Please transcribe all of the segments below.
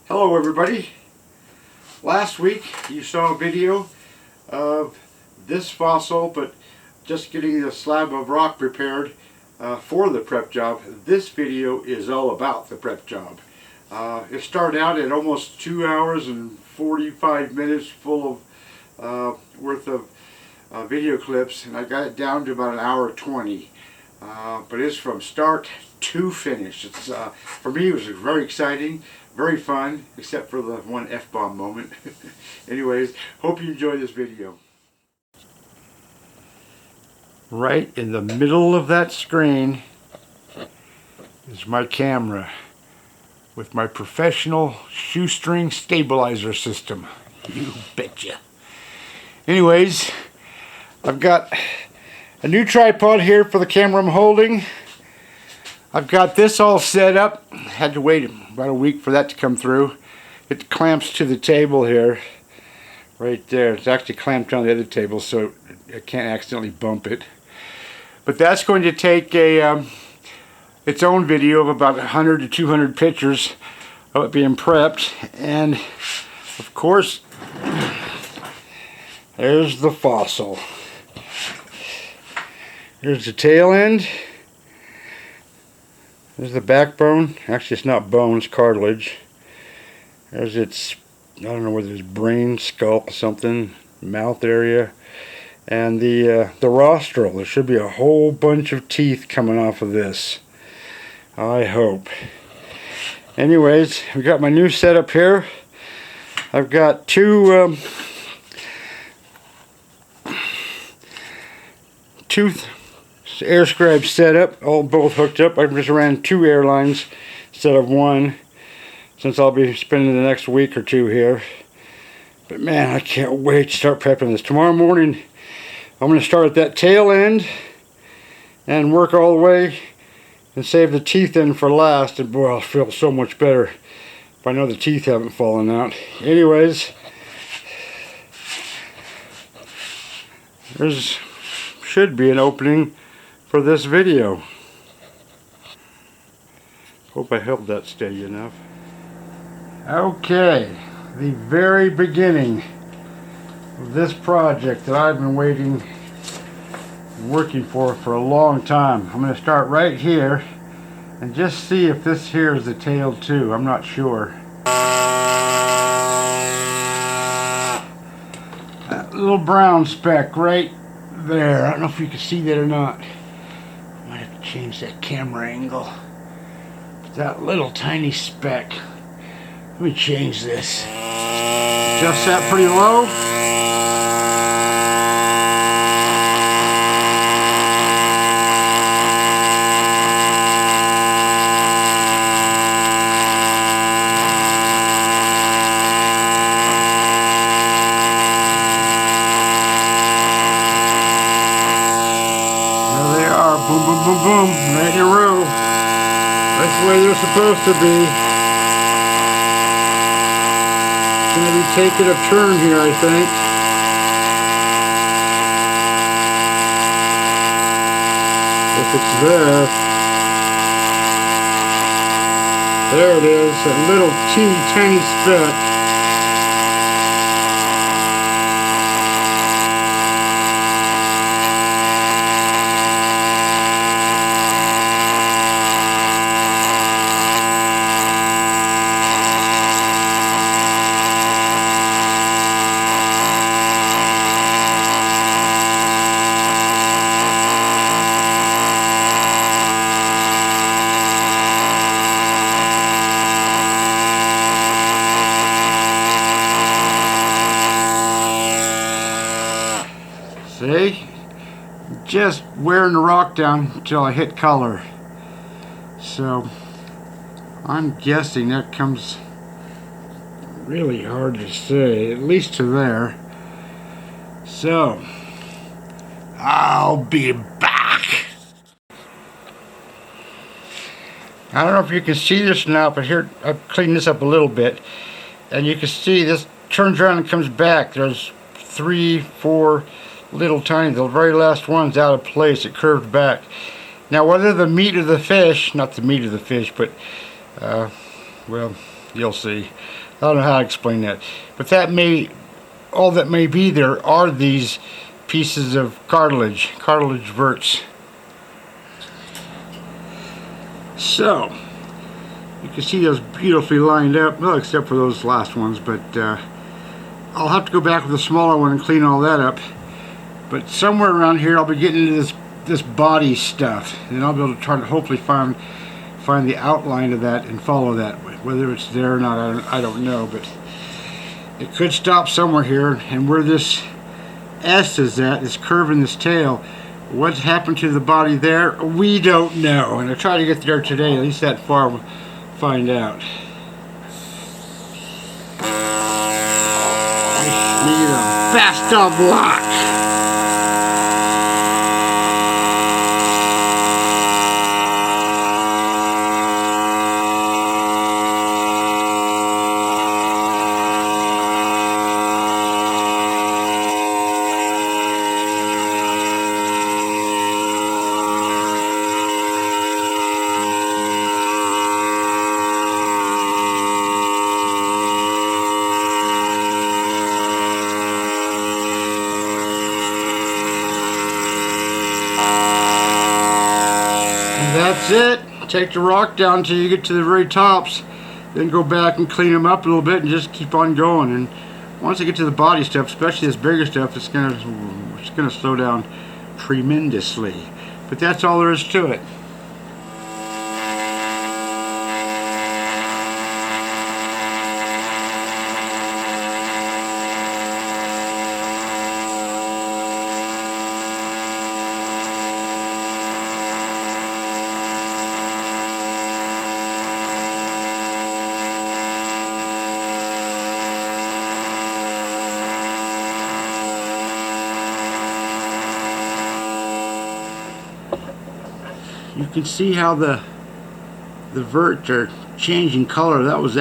Hello everybody. Last week you saw a video of this fossil, but just getting the slab of rock prepared for the prep job. This video is all about the prep job. It started out at almost 2 hours and 45 minutes full of worth of video clips, and I got it down to about 1:20. But it's from start to finish. It's for me, it was very exciting, very fun, except for the one F-bomb moment. Anyways, hope you enjoy this video. Right in the middle of that screen is my camera with my professional shoestring stabilizer system. You betcha. Anyways, I've got a new tripod here for the camera I'm holding. I've got this all set up. Had to wait about a week for that to come through. It clamps to the table here, right there. It's actually clamped on the other table, so I can't accidentally bump it. But that's going to take its own video of about 100 to 200 pictures of it being prepped. And of course, there's the fossil. Here's the tail end. There's the backbone. Actually, it's not bone, it's cartilage. There's its, I don't know whether it's brain, skull, something, mouth area. And the rostral. There should be a whole bunch of teeth coming off of this, I hope. Anyways, we got my new setup here. I've got two air scribes set up, both hooked up. I just ran 2 air lines instead of 1, since I'll be spending the next week or 2 here. But man, I can't wait to start prepping this. Tomorrow morning, I'm going to start at that tail end and work all the way and save the teeth in for last. And boy, I'll feel so much better if I know the teeth haven't fallen out. Anyways, there's should be an opening for this video. Hope I held that steady enough. Okay, the very beginning of this project that I've been waiting and working for a long time. I'm going to start right here and just see if this here is the tail too. I'm not sure. That little brown speck right there. I don't know if you can see that or not. Might have to change that camera angle. That little tiny speck. Let me change this. Adjust that pretty low. Boom, boom, boom, boom, right in a row. That's the way they're supposed to be. It's going to be taking a turn here, I think. If it's there. There it is, a little teeny tiny speck. See? Just wearing the rock down until I hit color. So I'm guessing that comes really hard to say, at least to there. So I'll be back. I don't know if you can see this now, but here I've cleaned this up a little bit, and you can see this turns around and comes back. There's 3, 4 little tiny, the very last one's out of place. It curved back. Now whether the meat of the fish, not the meat of the fish, but well, You'll see. I don't know how to explain that. But all that may be there are these pieces of cartilage verts. So, you can see those beautifully lined up, well, except for those last ones, but I'll have to go back with a smaller one and clean all that up. But somewhere around here I'll be getting into this body stuff, and I'll be able to try to hopefully find the outline of that and follow that. Whether it's there or not, I don't know, but it could stop somewhere here. And where this S is at, this curve in this tail, what happened to the body there, we don't know. And I try to get there today, at least that far, we'll find out. I need a bathtub lock. That's it. Take the rock down until you get to the very tops, then go back and clean them up a little bit and just keep on going. And once I get to the body stuff, especially this bigger stuff, it's gonna slow down tremendously. But that's all there is to it. You can see how the verts are changing color. That was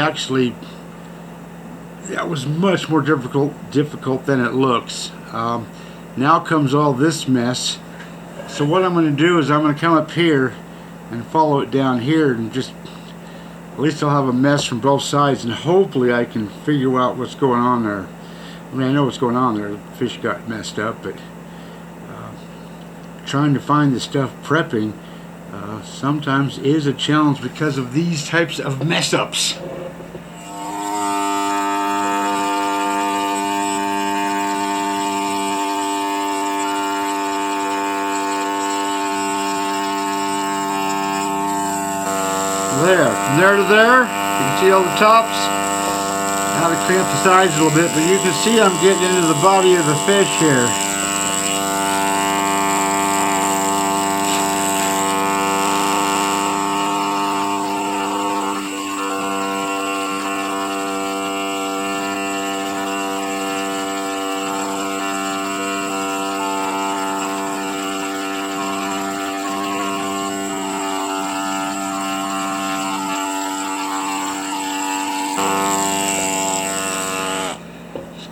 much more difficult than it looks. Now comes all this mess. So what I'm going to do is I'm going to come up here and follow it down here, and just at least I'll have a mess from both sides, and hopefully I can figure out what's going on there. I mean, I know what's going on there. The fish got messed up, but trying to find the stuff prepping sometimes is a challenge because of these types of mess ups. There, from there to there, you can see all the tops. Now to clean up the sides a little bit, but you can see I'm getting into the body of the fish here.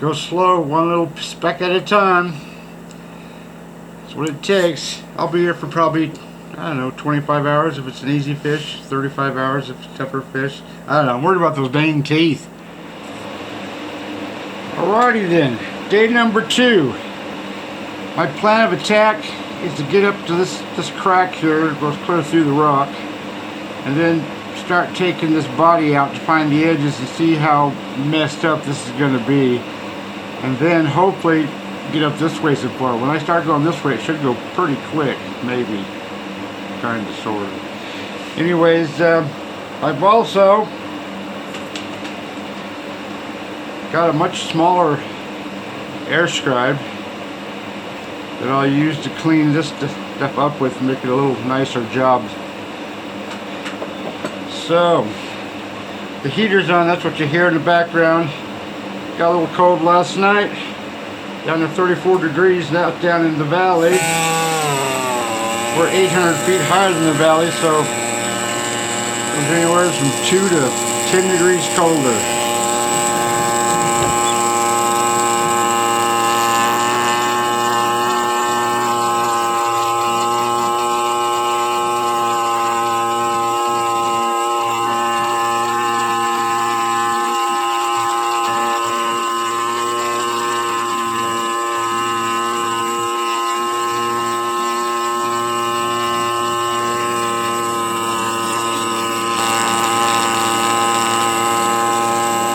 Go slow, one little speck at a time. That's what it takes. I'll be here for probably, I don't know, 25 hours if it's an easy fish, 35 hours if it's a tougher fish. I don't know, I'm worried about those dang teeth. Alrighty then, day number 2. My plan of attack is to get up to this crack here, it goes clear through the rock, and then start taking this body out to find the edges and see how messed up this is going to be. And then hopefully get up this way so far. When I start going this way, it should go pretty quick, maybe. Kind of, sort of. Anyways, I've also got a much smaller air scribe that I'll use to clean this stuff up with and make it a little nicer job. So, the heater's on, that's what you hear in the background. Got a little cold last night, down to 34 degrees now down in the valley. We're 800 feet higher than the valley, so it was anywhere from 2 to 10 degrees colder.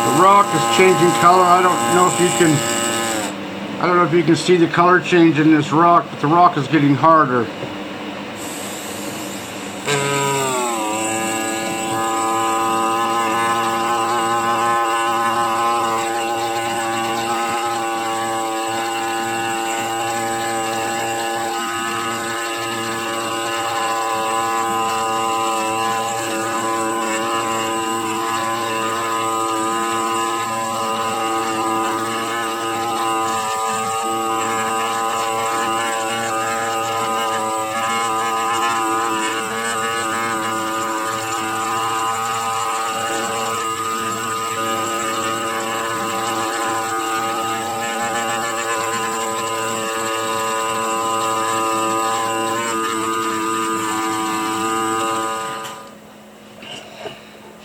The rock is changing color. I don't know if you can see the color change in this rock, but the rock is getting harder.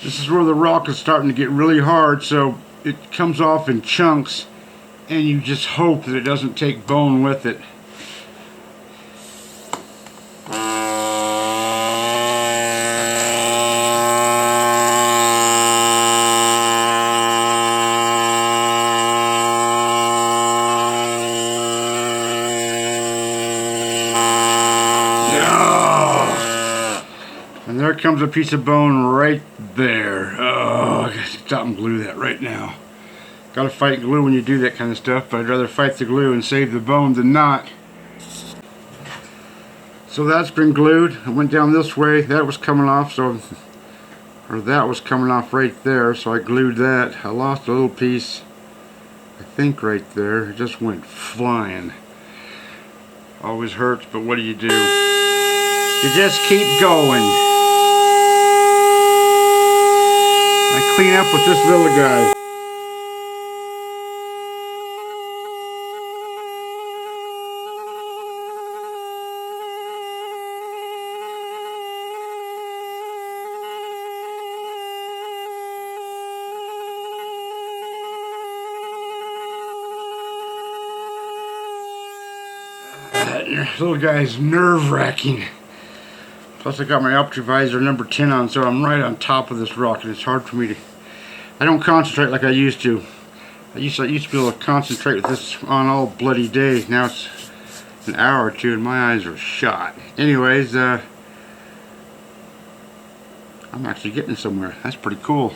This is where the rock is starting to get really hard, so it comes off in chunks, and you just hope that it doesn't take bone with it. And there comes a piece of bone right there. Oh, I gotta stop and glue that right now. Gotta fight glue when you do that kind of stuff, but I'd rather fight the glue and save the bone than not. So that's been glued. I went down this way. That was coming off, that was coming off right there, so I glued that. I lost a little piece, I think right there. It just went flying. Always hurts, but what do? You just keep going. I clean up with this little guy. That little guy's nerve-wracking. Plus I got my Optivisor number 10 on, so I'm right on top of this rock, and it's hard for me to... I don't concentrate like I used to. I used to be able to concentrate with this on all bloody day. Now it's an hour or two and my eyes are shot. Anyways, I'm actually getting somewhere. That's pretty cool.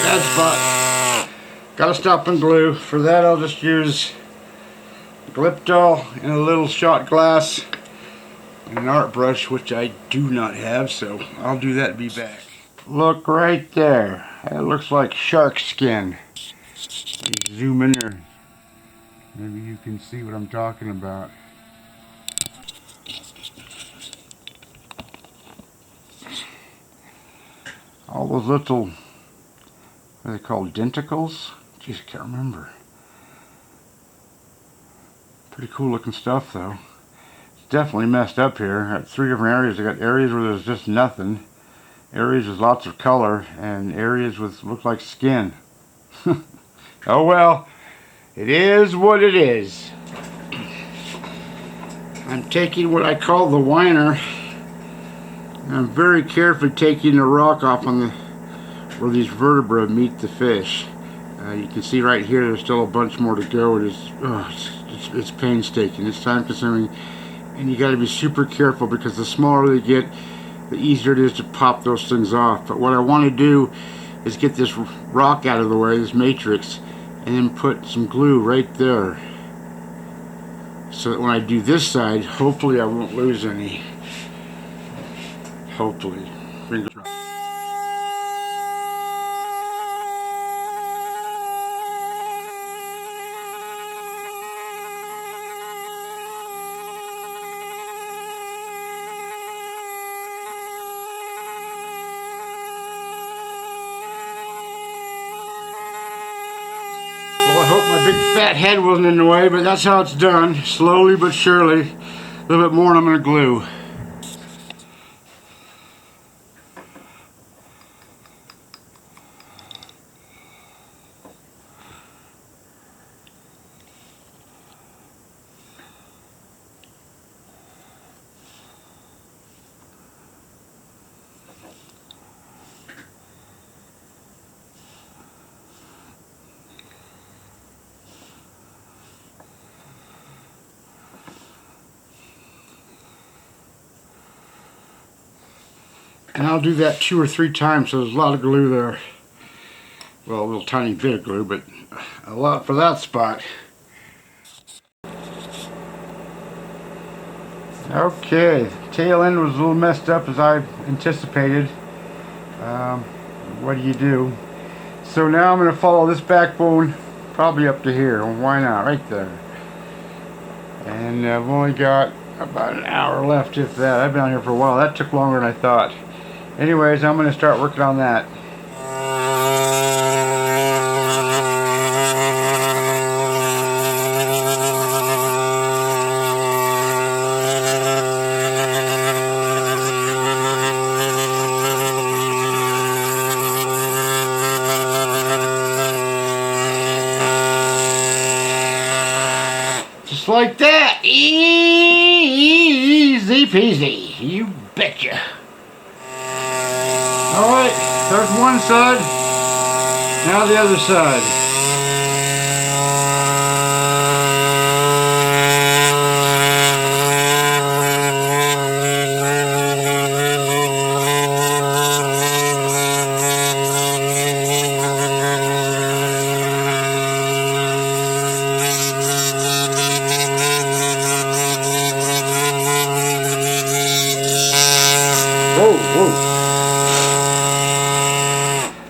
Bad spot. Gotta stop and glue. For that I'll just use Gliptol and a little shot glass and an art brush, which I do not have, so I'll do that and be back. Look right there. That looks like shark skin. You zoom in there. Maybe you can see what I'm talking about. All those little, what are they called, denticles? Jeez, I can't remember. Pretty cool looking stuff though. It's definitely messed up here. I got 3 different areas. I got areas where there's just nothing, areas with lots of color, and areas with look like skin. Oh well, it is what it is. I'm taking what I call the whiner. I'm very carefully taking the rock off on the where these vertebrae meet the fish. You can see right here there's still a bunch more to go. It's painstaking, it's time consuming, and you got to be super careful because the smaller they get, the easier it is to pop those things off. But what I want to do is get this rock out of the way, this matrix, and then put some glue right there so that when I do this side, hopefully I won't lose any. Hopefully. Fingers crossed. Well, I hope my big fat head wasn't in the way, but that's how it's done. Slowly but surely. A little bit more and I'm going to glue. And I'll do that 2 or 3 times, so there's a lot of glue there. Well, a little tiny bit of glue, but a lot for that spot. Okay, tail end was a little messed up as I anticipated. What do? So now I'm going to follow this backbone probably up to here. Well, why not? Right there. And I've only got about an hour left, if that. I've been on here for a while. That took longer than I thought. Anyways, I'm going to start working on that. Just like that. Easy peasy. You betcha. Alright, there's one side. Now the other side. Whoa.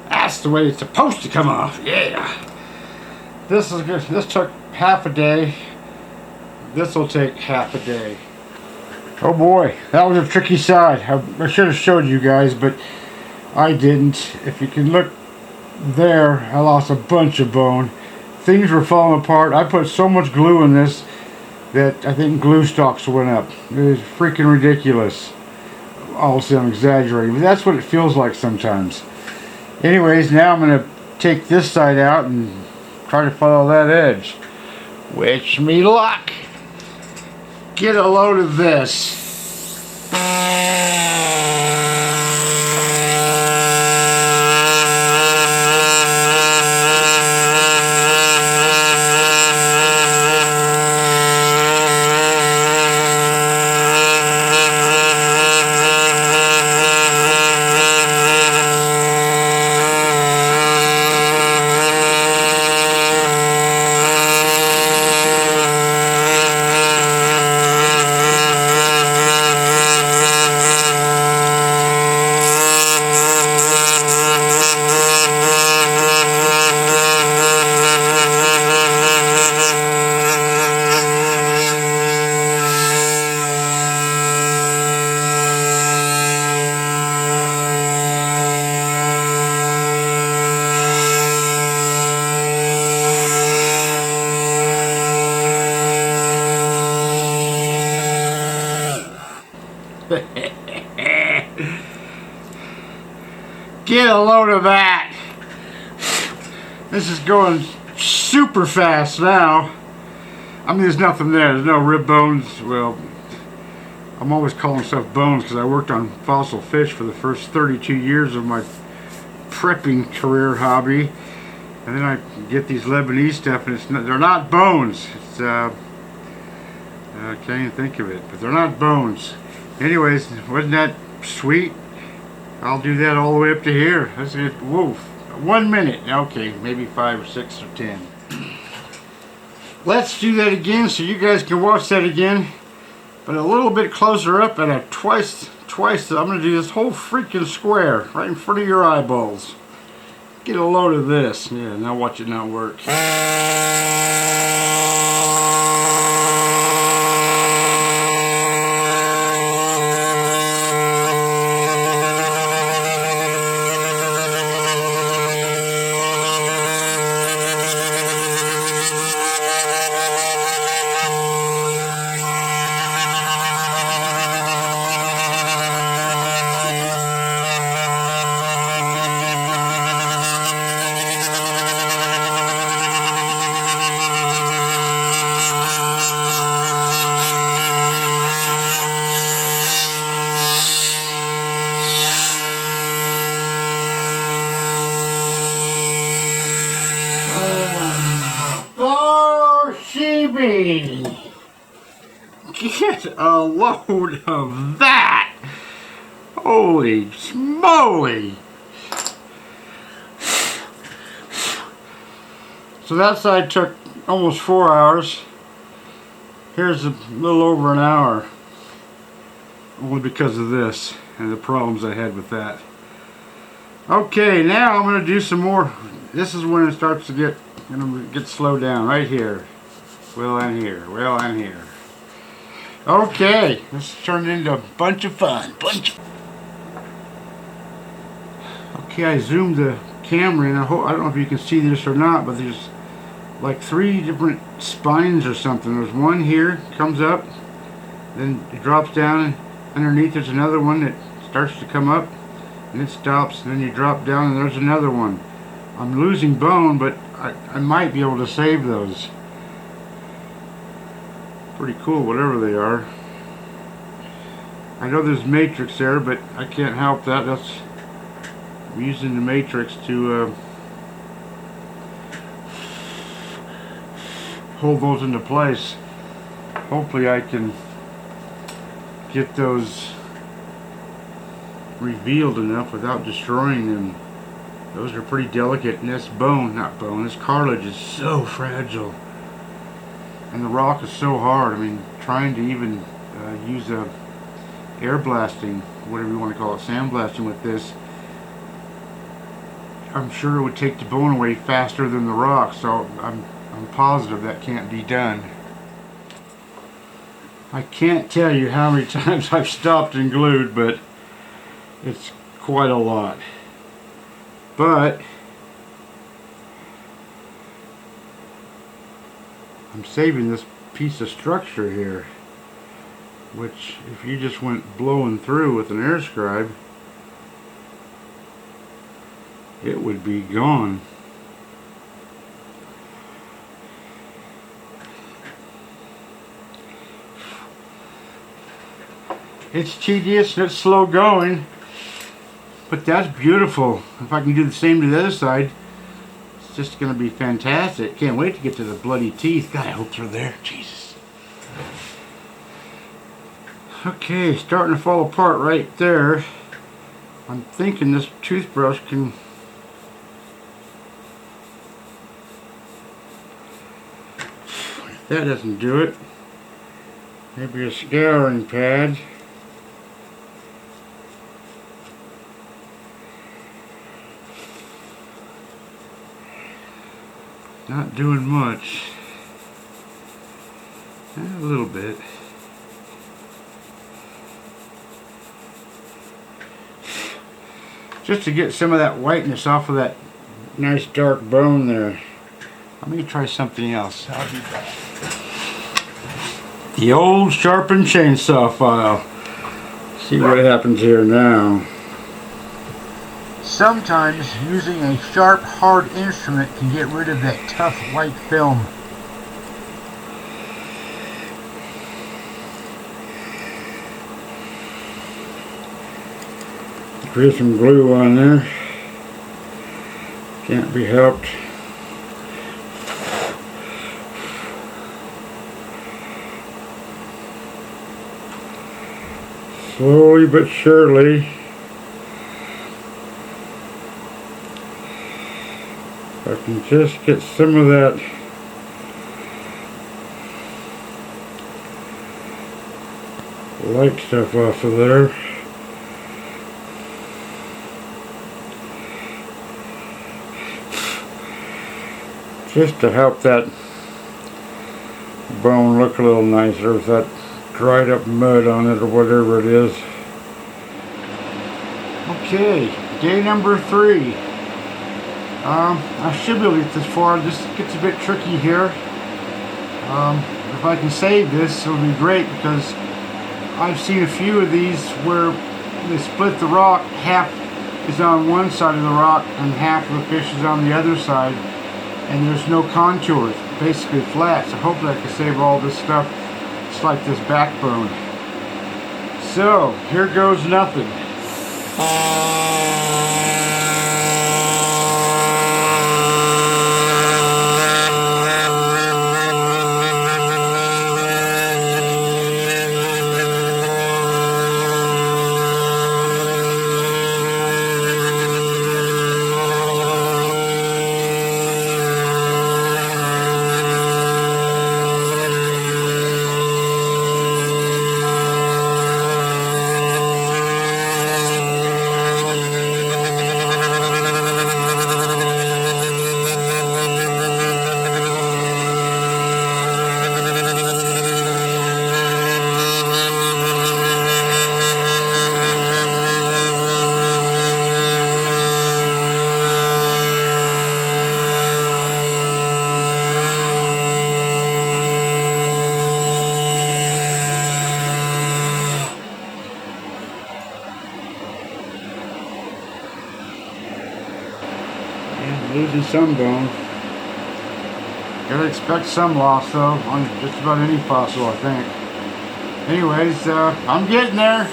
That's the way it's supposed to come off. Yeah. This is good. This took half a day. This will take half a day. Oh boy, that was a tricky side. I should have showed you guys, but I didn't. If you can look there, I lost a bunch of bone. Things were falling apart. I put so much glue in this that I think glue stalks went up. It is freaking ridiculous. Obviously I'm exaggerating, but that's what it feels like sometimes. Anyways, now I'm going to take this side out and try to follow that edge. Wish me luck. Get a load of this. Get a load of that. This is going super fast now. I mean, there's nothing there. There's no rib bones. Well, I'm always calling stuff bones because I worked on fossil fish for the first 32 years of my prepping career hobby. And then I get these Lebanese stuff, and they're not bones. It's I can't even think of it, but they're not bones. Anyways, wasn't that sweet? I'll do that all the way up to here. That's it. Whoa. 1 minute. Okay, maybe 5 or 6 or 10. Let's do that again so you guys can watch that again. But a little bit closer up and a twice. I'm going to do this whole freaking square right in front of your eyeballs. Get a load of this. Yeah, now watch it not work. Get a load of that! Holy smoly! So that side took almost 4 hours. Here's a little over an hour. Only because of this and the problems I had with that. Okay, now I'm going to do some more. This is when it starts to get slowed down right here. Well, and here. Well, and here. Okay, this turned into a bunch of fun. Okay, I zoomed the camera in. I don't know if you can see this or not, but there's like 3 different spines or something. There's one here, comes up, then it drops down, and underneath there's another one that starts to come up, and it stops, and then you drop down, and there's another one. I'm losing bone, but I might be able to save those. Pretty cool, whatever they are. I know there's matrix there, but I can't help that. I'm using the matrix to hold those into place. Hopefully I can get those revealed enough without destroying them. Those are pretty delicate, and this this cartilage is so fragile. And the rock is so hard. I mean, trying to even use air blasting, whatever you want to call it, sandblasting with this, I'm sure it would take the bone away faster than the rock, so I'm positive that can't be done. I can't tell you how many times I've stopped and glued, but it's quite a lot. But I'm saving this piece of structure here, which if you just went blowing through with an air scribe, it would be gone. It's tedious and it's slow going, but that's beautiful. If I can do the same to the other side, it's just going to be fantastic. Can't wait to get to the bloody teeth. God, I hope they're there. Jesus. Okay, starting to fall apart right there. I'm thinking this toothbrush can... If that doesn't do it, maybe a scouring pad. Not doing much. A little bit. Just to get some of that whiteness off of that nice dark bone there. Let me try something else. I'll be back. The old sharpened chainsaw file. See what happens here now. Sometimes using a sharp, hard instrument can get rid of that tough white film. There's some glue on there. Can't be helped. Slowly but surely. I can just get some of that light stuff off of there. Just to help that bone look a little nicer with that dried up mud on it or whatever it is. Okay, day number 3. I should be able to get this far. This gets a bit tricky here. If I can save this, it would be great, because I've seen a few of these where they split the rock. Half is on one side of the rock and half of the fish is on the other side, and there's no contours, basically flat. So hopefully I can save all this stuff. It's like this backbone. So here goes nothing. Losing some bone. Gotta expect some loss though on just about any fossil, I think. Anyways, I'm getting there.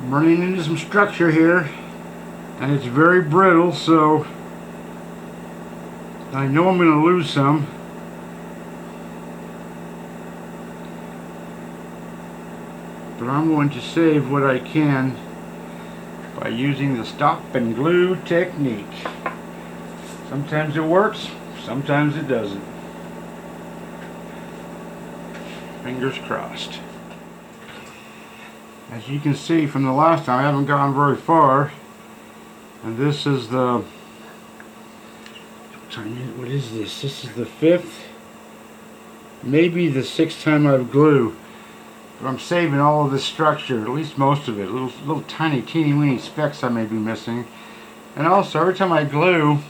I'm running into some structure here, and it's very brittle, so I know I'm going to lose some. But I'm going to save what I can by using the stop and glue technique. Sometimes it works, sometimes it doesn't. Fingers crossed. As you can see from the last time, I haven't gone very far. And this is the... what is this? This is the 5th, maybe the 6th time I've glued. But I'm saving all of this structure, at least most of it. Little tiny, teeny weeny specks I may be missing. And also, every time I glue,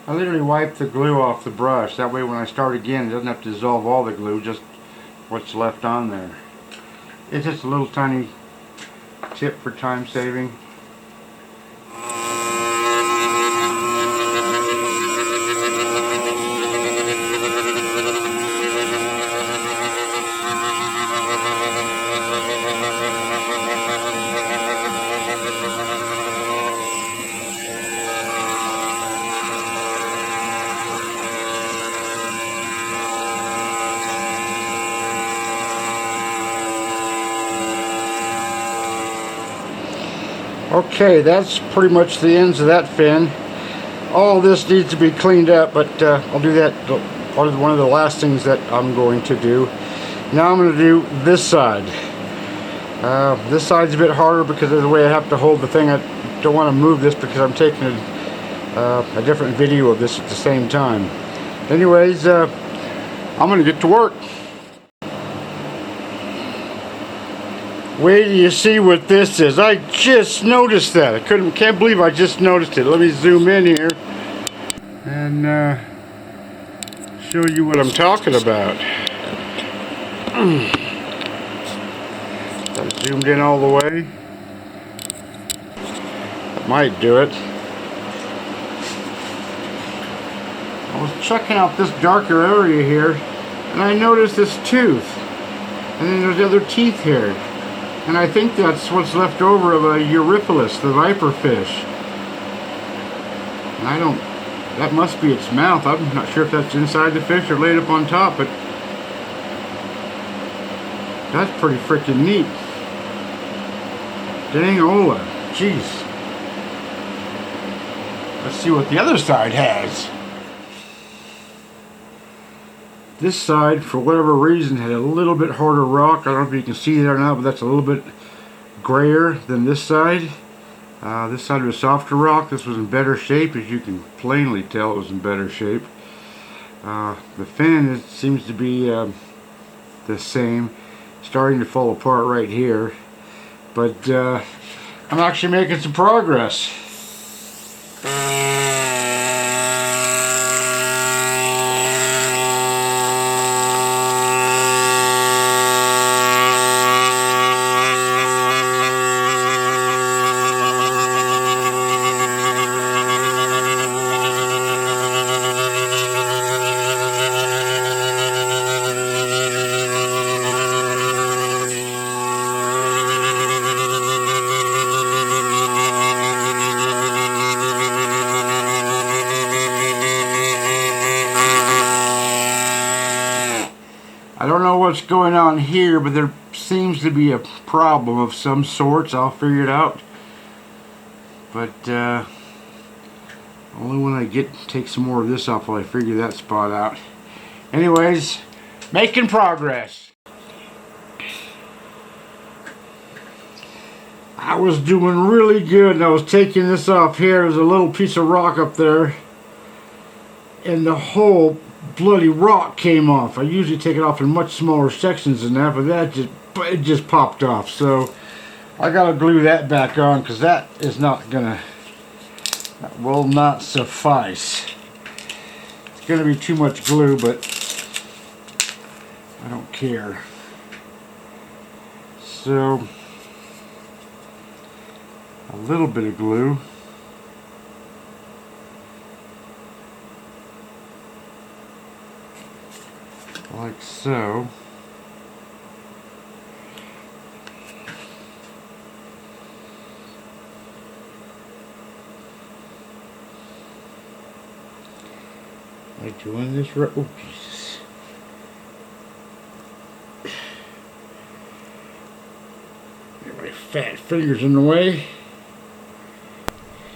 I literally wipe the glue off the brush. That way when I start again, it doesn't have to dissolve all the glue, just what's left on there. It's just a little tiny tip for time saving. Okay, that's pretty much the ends of that fin. All this needs to be cleaned up, but I'll do that. Probably one of the last things that I'm going to do. Now I'm going to do this side. This side's a bit harder because of the way I have to hold the thing. I don't want to move this because I'm taking a different video of this at the same time. Anyways, I'm going to get to work. Wait till you see what this is. I just noticed that. I can't believe I just noticed it. Let me zoom in here and show you what I'm talking about. I zoomed in all the way. That might do it. I was checking out this darker area here, and I noticed this tooth. And then there's other teeth here. And I think that's what's left over of a Eurypylus, the viper fish. And that must be its mouth. I'm not sure if that's inside the fish or laid up on top, but that's pretty freaking neat. Dang-ola, jeez. Let's see what the other side has. This side, for whatever reason, had a little bit harder rock. I don't know if you can see that or not, but that's a little bit grayer than this side. This side was softer rock. This was in better shape. As you can plainly tell, it was in better shape. The fin seems to be the same. Starting to fall apart right here. But I'm actually making some progress. I don't know what's going on here, but there seems to be a problem of some sorts. I'll figure it out. But only when I take some more of this off will I figure that spot out. Anyways, making progress. I was doing really good, and I was taking this off here. There's a little piece of rock up there, and the whole bloody rock came off. I usually take it off in much smaller sections than that, but it just popped off. So I gotta glue that back on because that will not suffice. It's gonna be too much glue, but I don't care. So a little bit of glue. Like so. Am I doing this right? Oh, Jesus. Get my fat fingers in the way.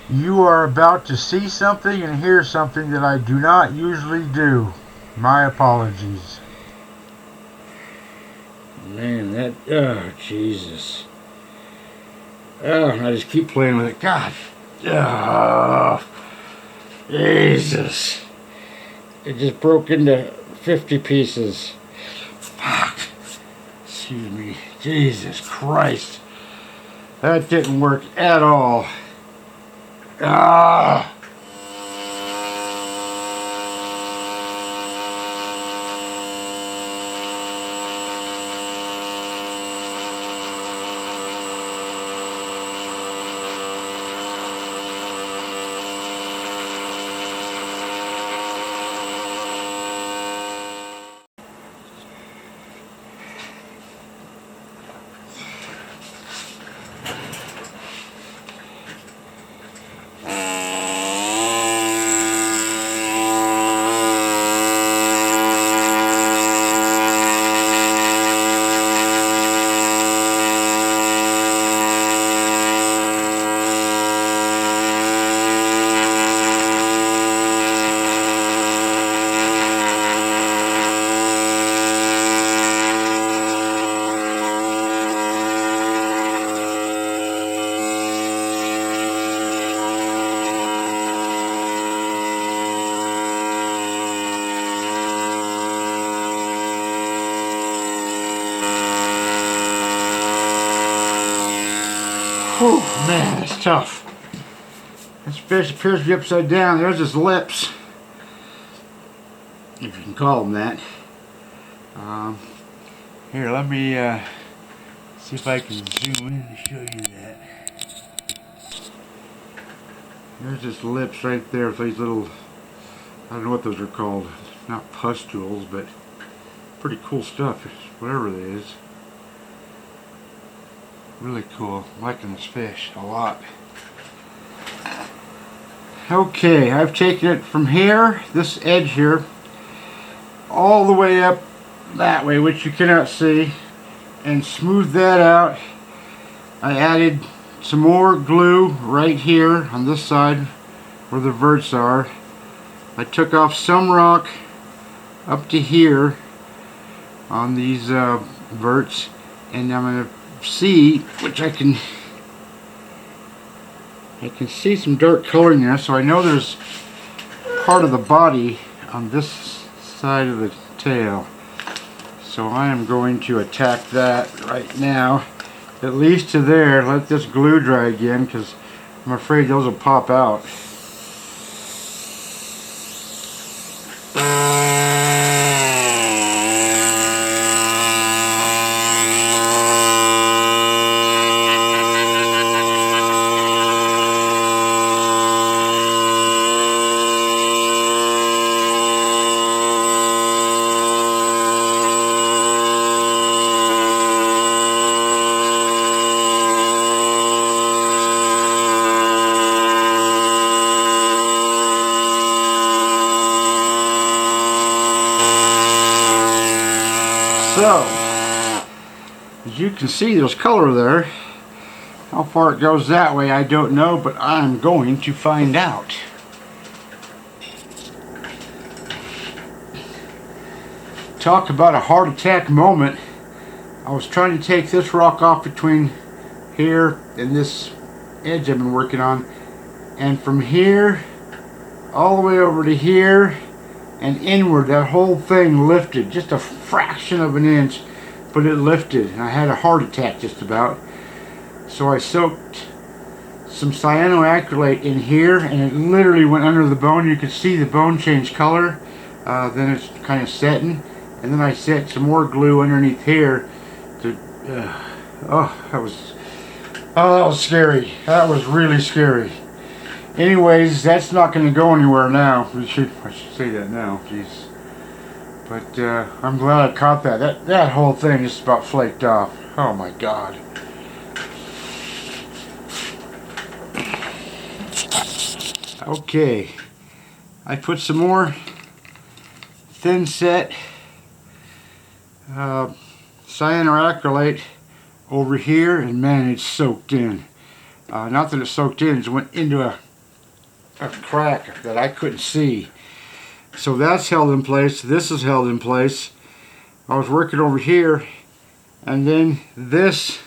You are about to see something and hear something that I do not usually do. My apologies. Man, that, oh, Jesus. Oh, I just keep playing with it. God. Oh, Jesus. It just broke into 50 pieces. Fuck. Excuse me. Jesus Christ. That didn't work at all. Ah. Whew, man, that's tough. This fish appears to be upside down. There's his lips, if you can call them that. Here, let me see if I can zoom in and show you that. There's his lips right there with these little, I don't know what those are called. Not pustules, but pretty cool stuff, whatever it is. Really cool. I'm liking this fish a lot. Okay, I've taken it from here, this edge here, all the way up that way, which you cannot see, and smoothed that out. I added some more glue right here on this side where the verts are. I took off some rock up to here on these verts, and I'm going to see, which I can see some dark coloring there, so I know there's part of the body on this side of the tail. So I am going to attack that right now, at least to there. Let this glue dry again, because I'm afraid those will pop out. So, as you can see, there's color there. How far it goes that way, I don't know, but I'm going to find out. Talk about a heart attack moment. I was trying to take this rock off between here and this edge I've been working on, and from here all the way over to here, and inward. That whole thing lifted just a fraction of an inch, but it lifted, and I had a heart attack just about. So I soaked some cyanoacrylate in here, and it literally went under the bone. You could see the bone change color. Then it's kind of setting, and then I set some more glue underneath here to that was scary. That was really scary. Anyways, that's not going to go anywhere now. I should say that now. Jeez. But I'm glad I caught that. That whole thing just about flaked off. Oh my God. Okay, I put some more thin set cyanoacrylate over here, and man, it's soaked in. Not that it soaked in, it went into a crack that I couldn't see. So that's held in place. This is held in place. I was working over here, and then this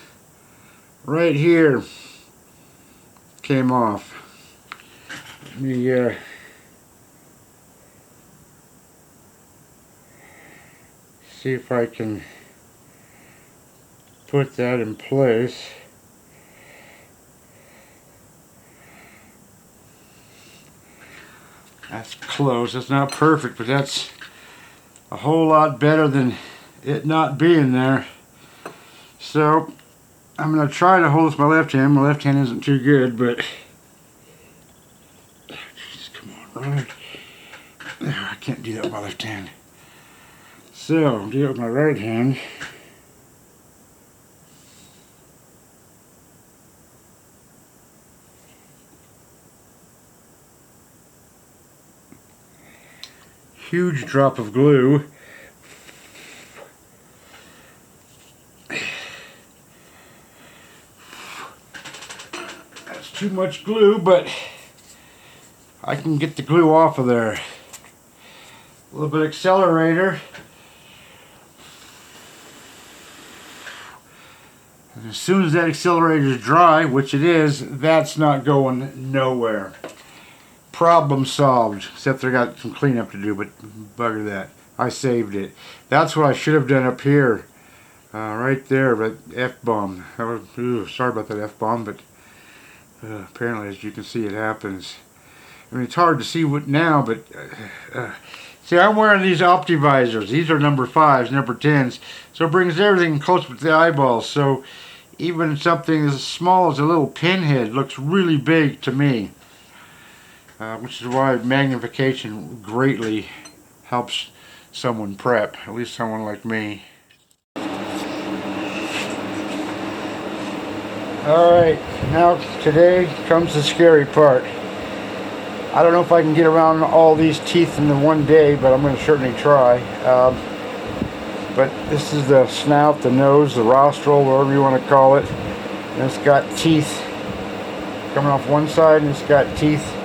right here came off. Let me see if I can put that in place. That's close. That's not perfect, but that's a whole lot better than it not being there. So I'm going to try to hold this with my left hand. My left hand isn't too good, but Jesus, come on, right? I can't do that with my left hand. So I'll do it with my right hand. Huge drop of glue. That's too much glue, but I can get the glue off of there. A little bit of accelerator. And as soon as that accelerator is dry, which it is, that's not going nowhere. Problem solved, except I got some cleanup to do, but bugger that. I saved it. That's what I should have done up here. Right there, but F-bomb. Sorry about that F-bomb, but apparently, as you can see, it happens. I mean, it's hard to see what now, but see, I'm wearing these Optivisors. These are number 5s, number 10s, so it brings everything close with the eyeballs. So even something as small as a little pinhead looks really big to me. Which is why magnification greatly helps someone prep, at least someone like me. Alright, now today comes the scary part. I don't know if I can get around all these teeth in the one day, but I'm going to certainly try. But this is the snout, the nose, the rostral, whatever you want to call it. And it's got teeth coming off one side, and it's got teeth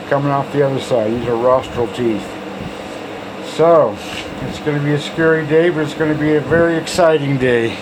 coming off the other side. These are rostral teeth. So, it's going to be a scary day, but it's going to be a very exciting day.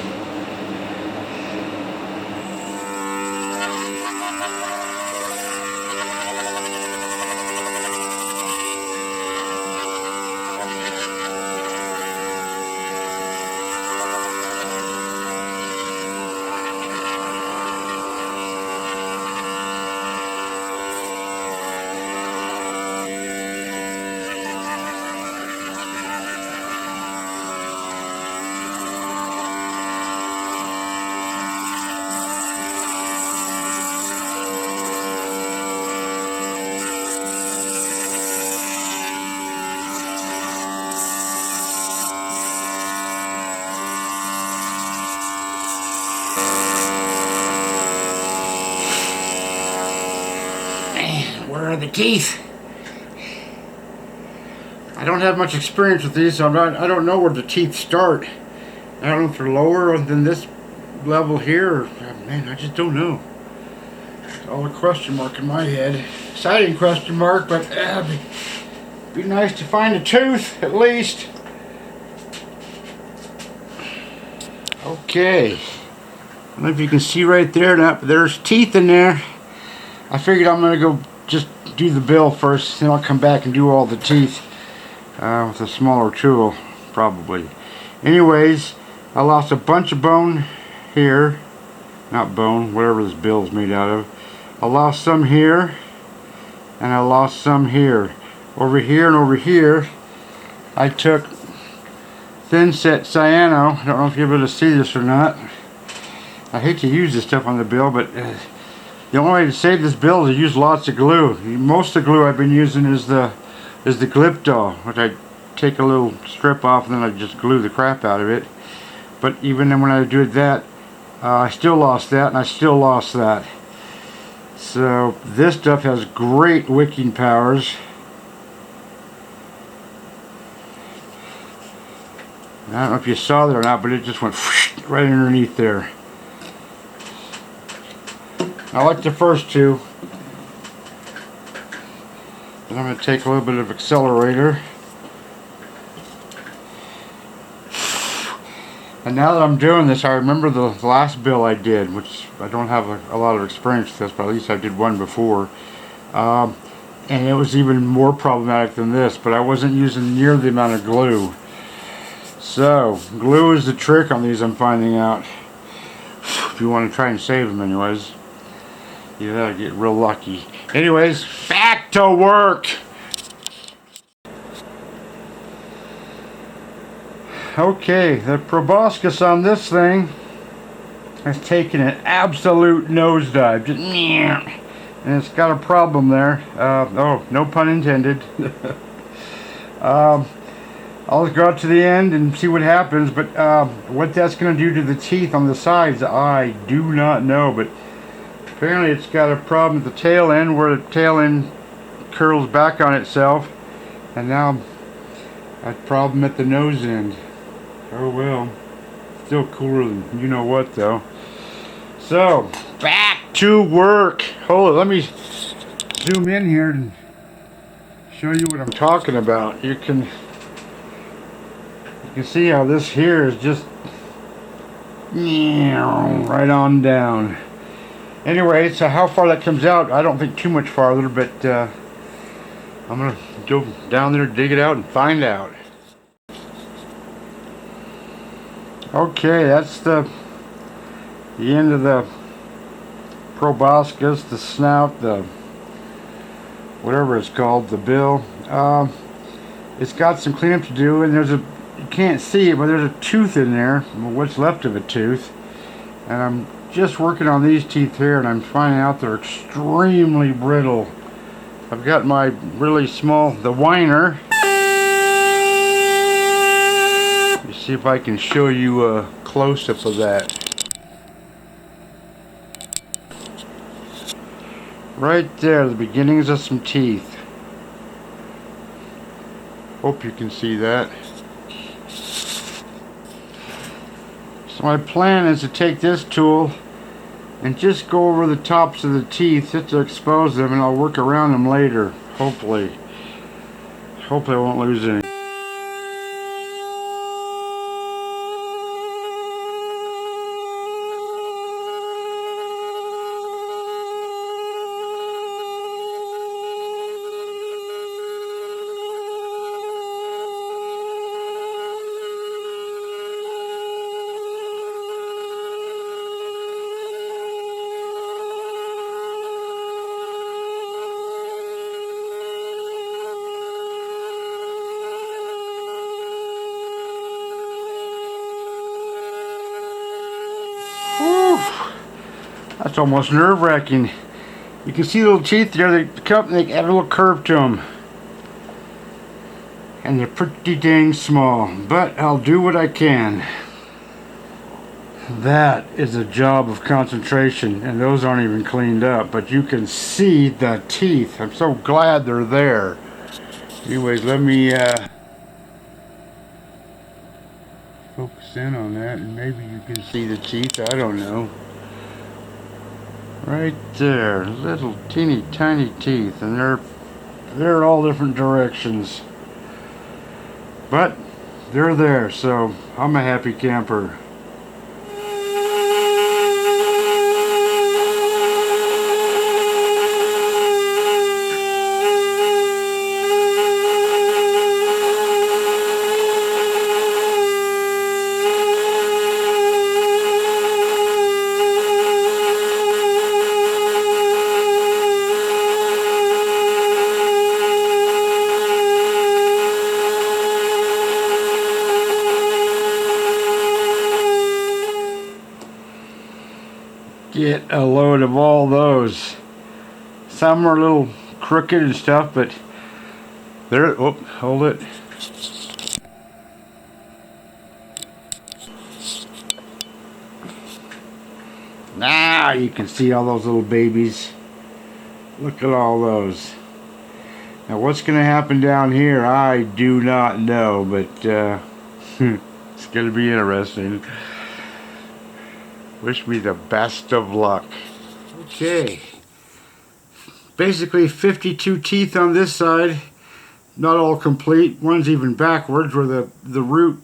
Where are the teeth? I don't have much experience with these, so I don't know where the teeth start. I don't know if they're lower than this level here, or, man, I just don't know. It's all a question mark in my head. Exciting question mark, but be nice to find a tooth, at least. Okay. I don't know if you can see right there, but there's teeth in there. I figured I'm going to go just do the bill first, then I'll come back and do all the teeth. with a smaller tool, probably. Anyways, I lost a bunch of bone here. Not bone, whatever this bill is made out of. I lost some here, and I lost some here. Over here and over here, I took thin set cyano. I don't know if you're able to see this or not. I hate to use this stuff on the bill, but the only way to save this bill is to use lots of glue. Most of the glue I've been using is the Gliptol, which I take a little strip off and then I just glue the crap out of it. But even then when I do that, I still lost that, and I still lost that. So this stuff has great wicking powers. I don't know if you saw that or not, but it just went right underneath there. I like the first two. But I'm going to take a little bit of accelerator. And now that I'm doing this, I remember the last bill I did, which I don't have a lot of experience with this, but at least I did one before. And it was even more problematic than this, but I wasn't using near the amount of glue. So, glue is the trick on these, I'm finding out. If you want to try and save them anyways. You gotta get real lucky. Anyways, back to work! Okay, the proboscis on this thing has taken an absolute nosedive. Just, and it's got a problem there. Oh, no pun intended. I'll go out to the end and see what happens, but what that's going to do to the teeth on the sides, I do not know. But apparently it's got a problem at the tail end, where the tail end curls back on itself, and now a problem at the nose end. Oh well, still cooler than you know what though. So, back to work. Hold on, let me zoom in here and show you what I'm talking about. You can see how this here is just right on down. Anyway, so how far that comes out, I don't think too much farther, but I'm gonna go down there, dig it out, and find out. Okay, that's the end of the proboscis, the snout, the whatever it's called, the bill. It's got some cleanup to do, and you can't see it, but there's a tooth in there, what's left of a tooth. And I'm just working on these teeth here, and I'm finding out they're extremely brittle. I've got my really small, the whiner. See if I can show you a close-up of that. Right there, the beginnings of some teeth. Hope you can see that. So my plan is to take this tool and just go over the tops of the teeth just to expose them, and I'll work around them later, hopefully. Hopefully I won't lose any. That's almost nerve-wracking. You can see the little teeth there, they have a little curve to them. And they're pretty dang small, but I'll do what I can. That is a job of concentration, and those aren't even cleaned up, but you can see the teeth. I'm so glad they're there. Anyways, let me focus in on that, and maybe you can see the teeth. I don't know. Right there, little teeny tiny teeth, and they're all different directions, but they're there, so I'm a happy camper. get a load of all those. Some are a little crooked and stuff, but there. Oh, hold it. Now you can see all those little babies. Look at all those. Now what's going to happen down here, I do not know, but it's going to be interesting. Wish me the best of luck. Okay. Basically 52 teeth on this side. Not all complete. One's even backwards where the root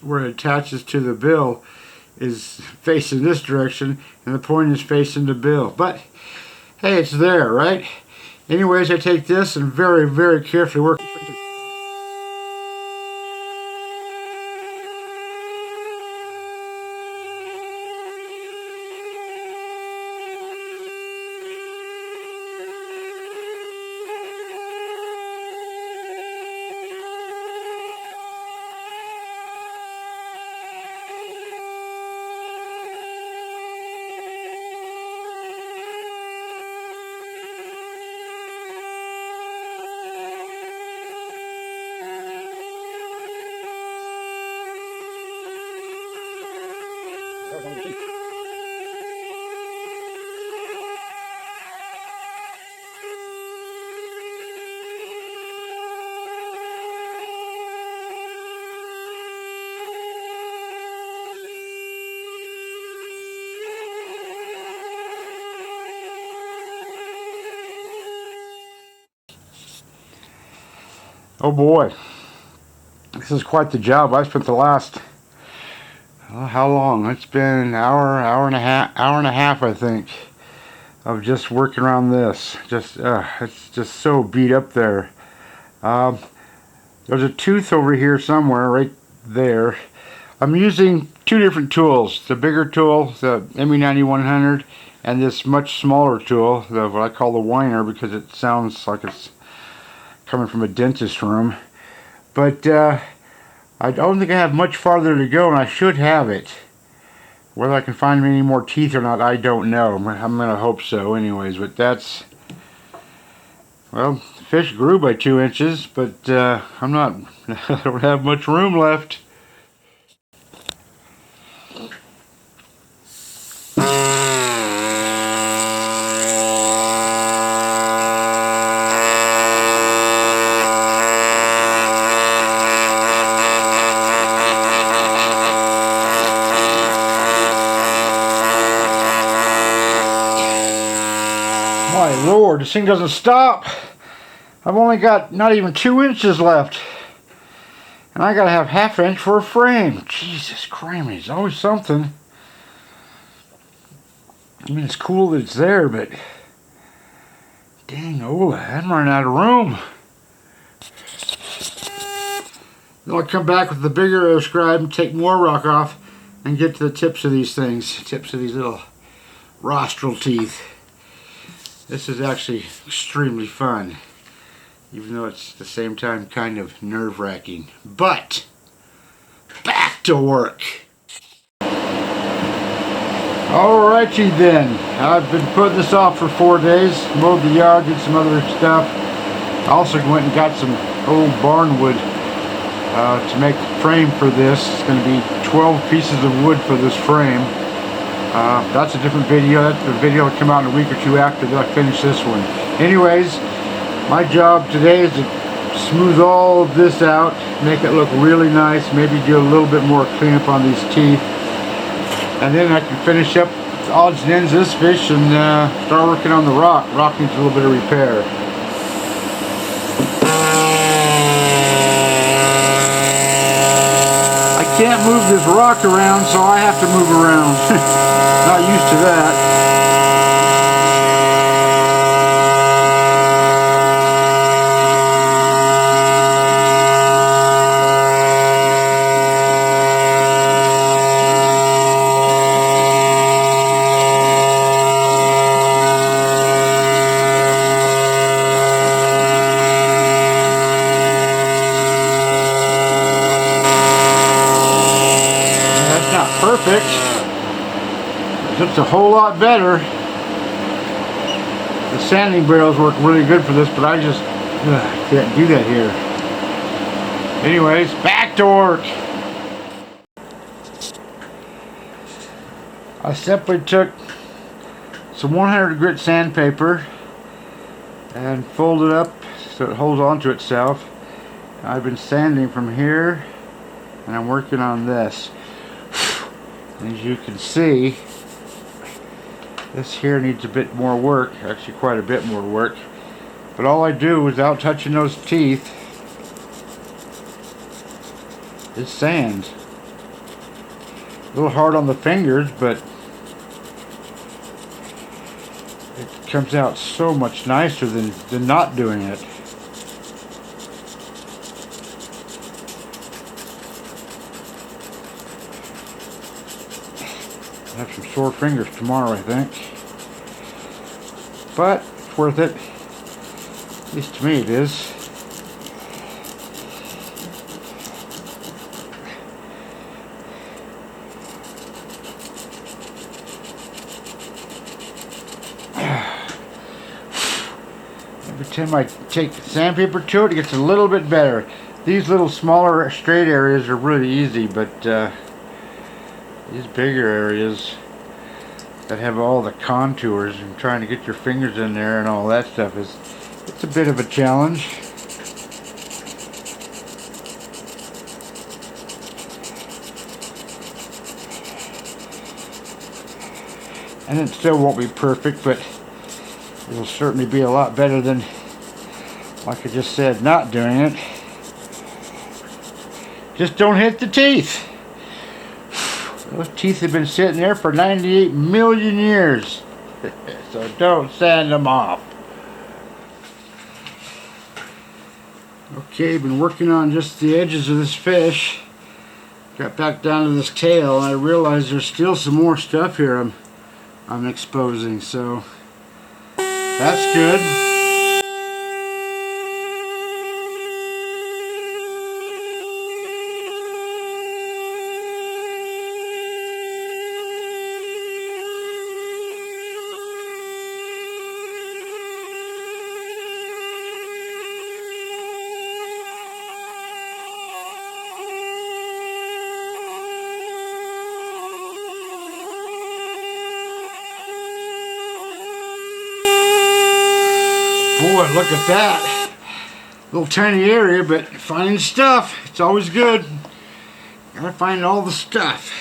where it attaches to the bill is facing this direction and the point is facing the bill. But hey, it's there, right? Anyways, I take this and very, very carefully work. Oh boy, this is quite the job. I spent the last, how long? It's been an hour and a half, I think, of just working around this. It's just so beat up there. There's a tooth over here somewhere, right there. I'm using two different tools. The bigger tool, the ME9100, and this much smaller tool, what I call the whiner, because it sounds like it's coming from a dentist room. But I don't think I have much farther to go, and I should have it. Whether I can find any more teeth or not, I don't know. I'm gonna hope so anyways, but that's, well, the fish grew by 2 inches, but I don't have much room left. My Lord, this thing doesn't stop. I've only got not even 2 inches left. And I gotta have ½ inch for a frame. Jesus Christ, it's always something. I mean, it's cool that it's there, but dang, Ola, I'm running out of room. Then I'll come back with the bigger air scribe and take more rock off and get to the tips of these things, tips of these little rostral teeth. This is actually extremely fun, even though it's at the same time kind of nerve-wracking. But back to work. Alrighty then, I've been putting this off for 4 days, mowed the yard, did some other stuff. I also went and got some old barn wood to make a frame for this. It's going to be 12 pieces of wood for this frame. That's a different video. The video will come out in a week or two after that I finish this one. Anyways, my job today is to smooth all of this out, make it look really nice, maybe do a little bit more cleanup on these teeth, and then I can finish up the odds and ends of this fish and start working on the rock. Rock needs a little bit of repair. I can't move this rock around, so I have to move around. Not used to that. Perfect. It's a whole lot better. The sanding barrels work really good for this, but I just can't do that here. Anyways, back to work. I simply took some 100 grit sandpaper and folded it up so it holds onto itself. I've been sanding from here and I'm working on this. As you can see, this here needs a bit more work, actually quite a bit more work. But all I do without touching those teeth is sand. A little hard on the fingers, but it comes out so much nicer than not doing it. I have some sore fingers tomorrow, I think. But it's worth it. At least to me it is. Every time I take sandpaper to it, it gets a little bit better. These little smaller straight areas are really easy, but these bigger areas that have all the contours and trying to get your fingers in there and all that stuff it's a bit of a challenge. And it still won't be perfect, but it'll certainly be a lot better than, like I just said, not doing it. Just don't hit the teeth. Those teeth have been sitting there for 98 million years. So don't sand them off. Okay, been working on just the edges of this fish. Got back down to this tail and I realized there's still some more stuff here I'm exposing, so that's good. Boy, look at that. Little tiny area, but finding stuff. It's always good. Gotta find all the stuff.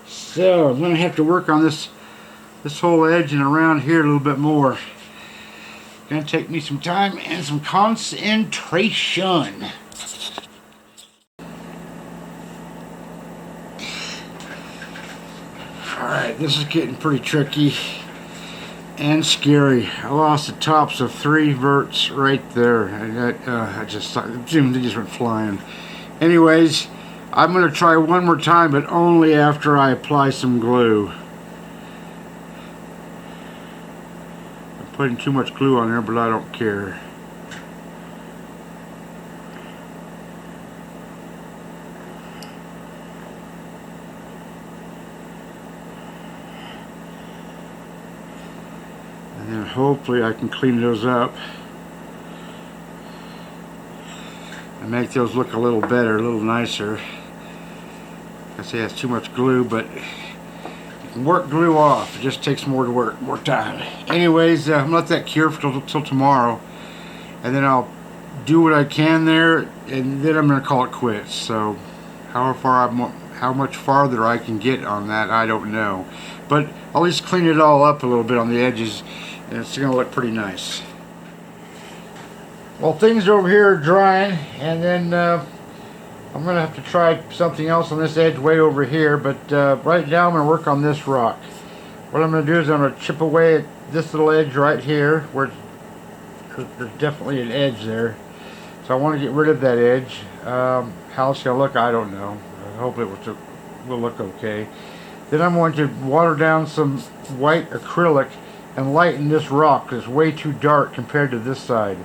So I'm gonna have to work on this whole edge and around here a little bit more. Gonna take me some time and some concentration. Alright, this is getting pretty tricky and scary. I lost the tops of 3 verts right there. I just thought they just went flying. Anyways, I'm going to try one more time, but only after I apply some glue. I'm putting too much glue on there, but I don't care. And then hopefully I can clean those up and make those look a little better, a little nicer. I say that's too much glue, but you can work glue off. It just takes more time. Anyways, I'm gonna let that cure till tomorrow, and then I'll do what I can there, and then I'm gonna call it quits. So how much farther I can get on that, I don't know, but I'll just clean it all up a little bit on the edges, and it's gonna look pretty nice. Well, things over here are drying, and then I'm gonna have to try something else on this edge way over here, but right now I'm gonna work on this rock. What I'm gonna do is I'm gonna chip away at this little edge right here where there's definitely an edge there, so I want to get rid of that edge. How it's gonna look, I don't know. I hope it will look okay. Then I'm going to water down some white acrylic and lighten this rock because it's way too dark compared to this side.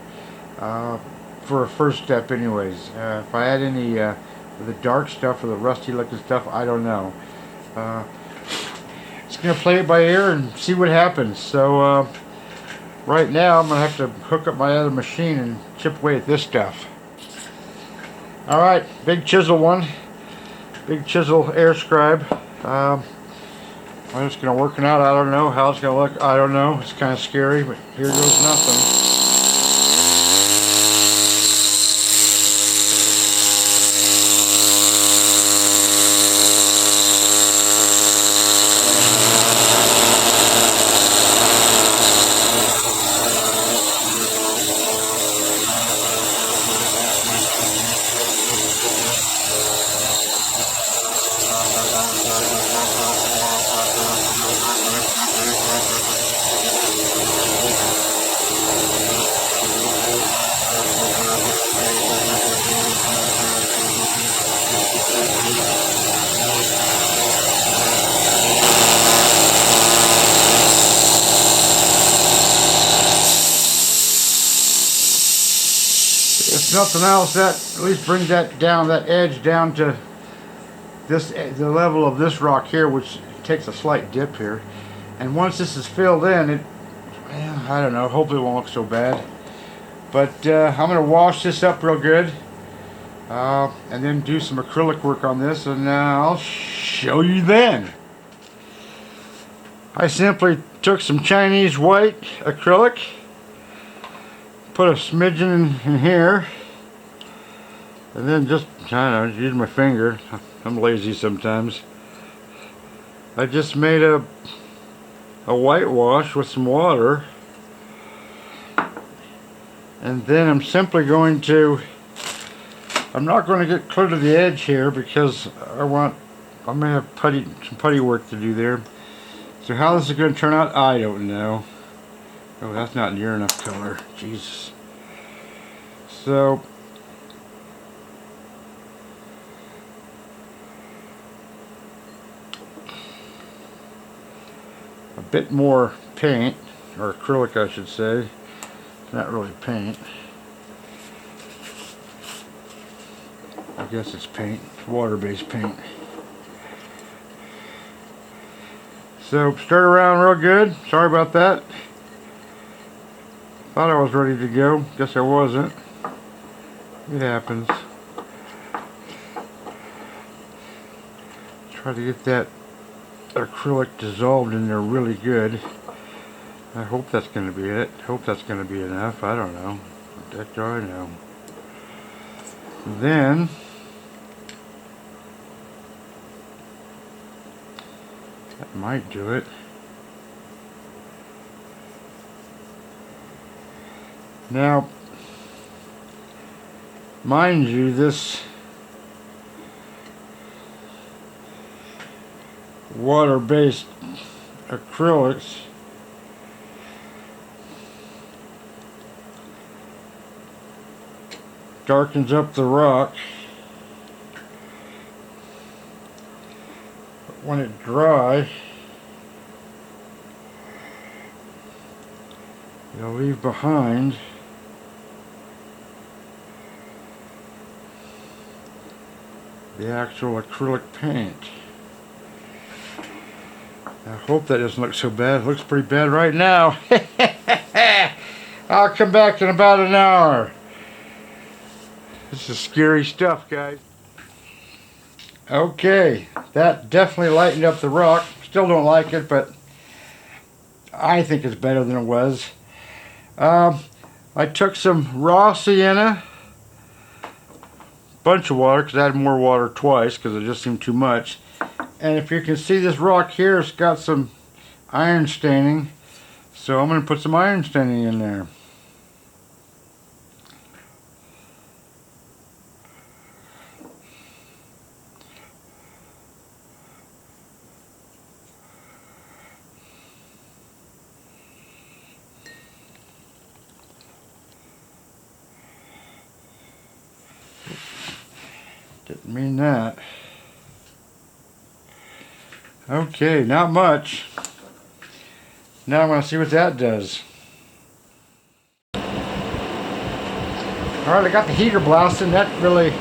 For a first step anyways. If I add any of the dark stuff or the rusty looking stuff, I don't know. just gonna play it by ear and see what happens. So right now I'm gonna have to hook up my other machine and chip away at this stuff. All right, big chisel one, big chisel air scribe. I'm just gonna work it out. I don't know how it's gonna look. I don't know. It's kind of scary, but here goes nothing. If nothing else, that at least brings that down, that edge down to this, the level of this rock here, which takes a slight dip here. And once this is filled in, it, I don't know, hopefully it won't look so bad. But I'm going to wash this up real good and then do some acrylic work on this, and I'll show you then. I simply took some Chinese white acrylic, put a smidgen in here, and then just, I don't know, use my finger. I'm lazy sometimes. I just made a whitewash with some water, and then I'm simply going to, I'm not going to get clear to the edge here because I may have some putty work to do there. So how this is going to turn out, I don't know. Oh, that's not near enough color. Jesus. So a bit more paint, or acrylic I should say. Not really paint. I guess it's paint, water-based paint. So stir it around real good. Sorry about that. Thought I was ready to go. Guess I wasn't. It happens. Try to get that acrylic dissolved in there really good. I hope that's going to be it. Hope that's going to be enough. I don't know. What the heck do I know? Then that might do it. Now, mind you, this water-based acrylics darkens up the rock. But when it's dry, you'll leave behind the actual acrylic paint. I hope that doesn't look so bad. It looks pretty bad right now. I'll come back in about an hour. This is scary stuff, guys. Okay, that definitely lightened up the rock. Still don't like it, but I think it's better than it was. I took some raw sienna, bunch of water, because I had more water twice because it just seemed too much. And if you can see this rock here, it's got some iron staining, so I'm going to put some iron staining in there. Didn't mean that. Okay, not much. Now I'm going to see what that does. Alright, I got the heater blasting. That really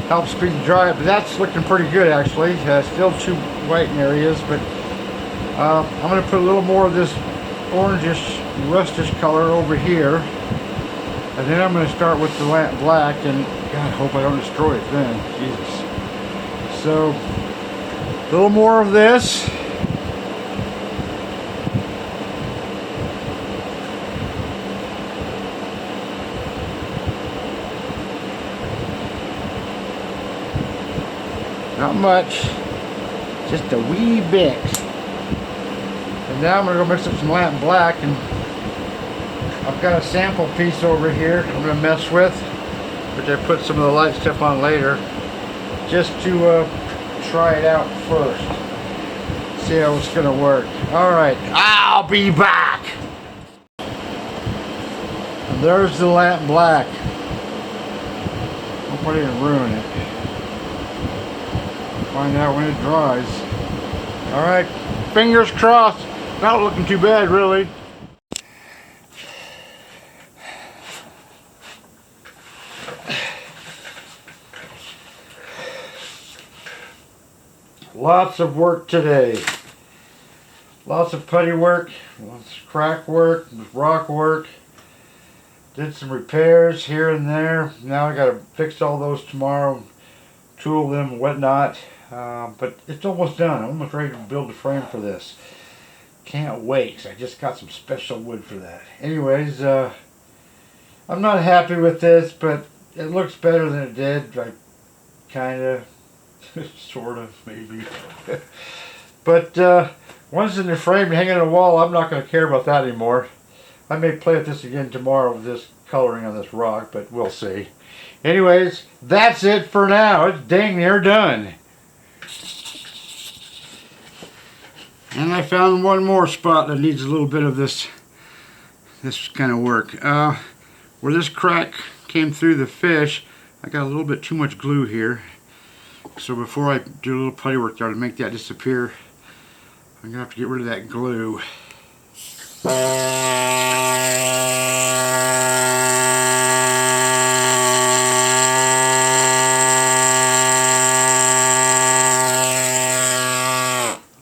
helps speed the dry up. But that's looking pretty good, actually. Still too white in areas, but I'm going to put a little more of this orangish, rustish color over here. And then I'm going to start with the lamp black, and God, I hope I don't destroy it then. Jesus. So, a little more of this. Not much, just a wee bit. And now I'm going to go mix up some lamp black, and I've got a sample piece over here I'm going to mess with, which I put some of the light stuff on later, just to try it out first. See how it's going to work. Alright, I'll be back! And there's the lamp black. Hope I didn't ruin it. Find out when it dries. Alright, fingers crossed. Not looking too bad, really. Lots of work today. Lots of putty work, lots of crack work, rock work. Did some repairs here and there. Now I gotta fix all those tomorrow, tool them and whatnot. But it's almost done. I'm almost ready to build a frame for this. Can't wait. I just got some special wood for that. Anyways, I'm not happy with this, but it looks better than it did. I kinda, sort of, maybe. But once in the frame hanging on the wall, I'm not going to care about that anymore. I may play with this again tomorrow with this coloring on this rock, but we'll see. Anyways, that's it for now. It's dang near done. And I found one more spot that needs a little bit of this kind of work. Where this crack came through the fish, I got a little bit too much glue here. So before I do a little putty work there to make that disappear, I'm going to have to get rid of that glue.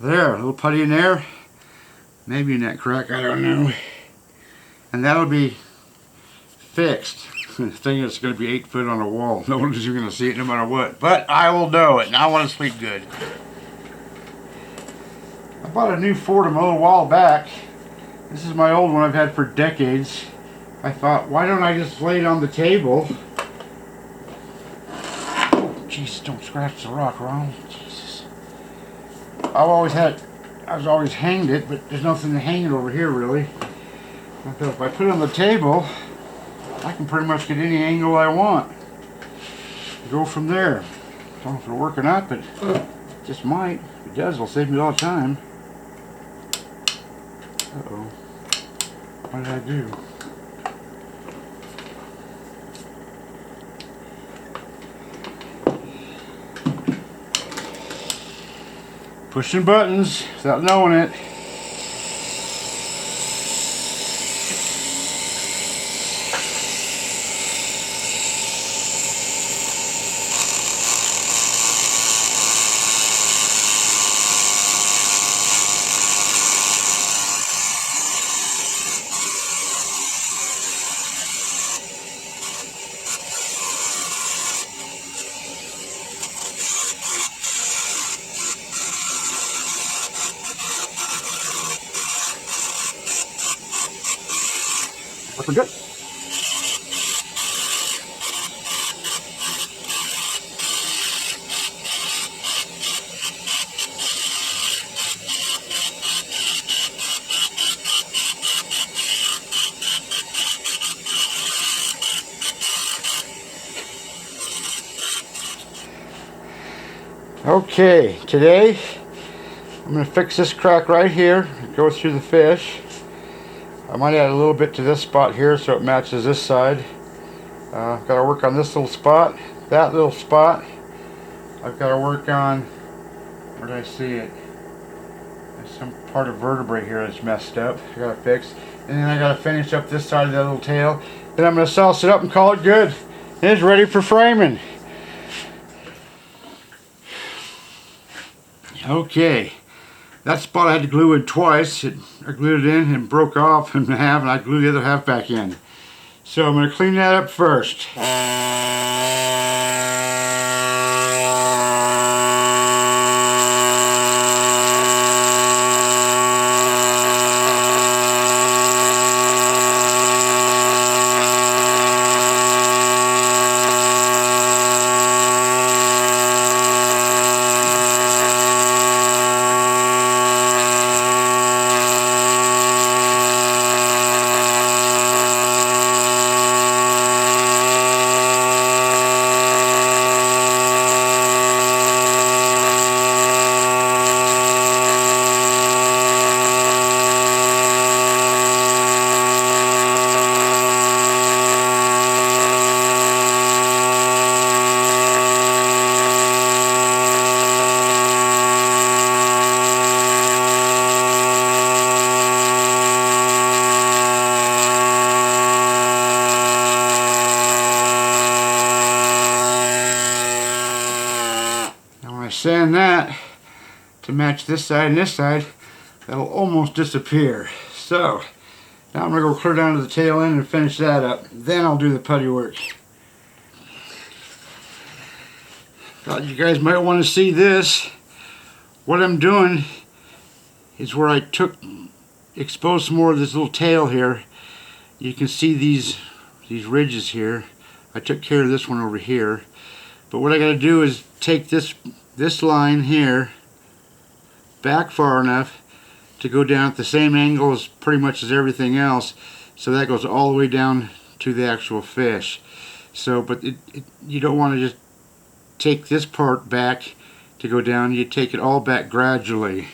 There, a little putty in there. Maybe in that crack, I don't know. And that'll be fixed. The thing is going to be 8 foot on the wall. No one's even going to see it no matter what. But I will know it, and I want to sleep good. I bought a new Fordham a little while back. This is my old one I've had for decades. I thought, why don't I just lay it on the table? Oh, Jesus, don't scratch the rock, Ron. Jesus. I was always hanged it, but there's nothing to hang it over here, really. I thought if I put it on the table, I can pretty much get any angle I want. Go from there. I don't know if it'll work or not, but it just might. If it does, it'll save me a lot of time. Uh-oh. What did I do? Pushing buttons without knowing it. Looking good. Okay, today I'm going to fix this crack right here. Go through the fish. I might add a little bit to this spot here so it matches this side. I've got to work on this little spot, that little spot. I've got to work on, where did I see it? There's some part of vertebrae here that's messed up. I got to fix. And then I got to finish up this side of that little tail. Then I'm going to sauce it up and call it good. It's ready for framing. Okay, That spot I had to glue in twice. I glued it in and broke off in half, and I glued the other half back in. So I'm going to clean that up first. Sand that to match this side and this side, that'll almost disappear. So now I'm going to go clear down to the tail end and finish that up. Then I'll do the putty work. Thought you guys might want to see this. What I'm doing is where I exposed some more of this little tail here. You can see these ridges here. I took care of this one over here. But what I got to do is take this line here back far enough to go down at the same angle as pretty much as everything else, so that goes all the way down to the actual fish. So but you don't want to just take this part back to go down. You take it all back gradually.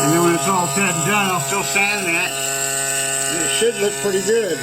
And then when it's all said and done, I'll still sand that, and it should look pretty good.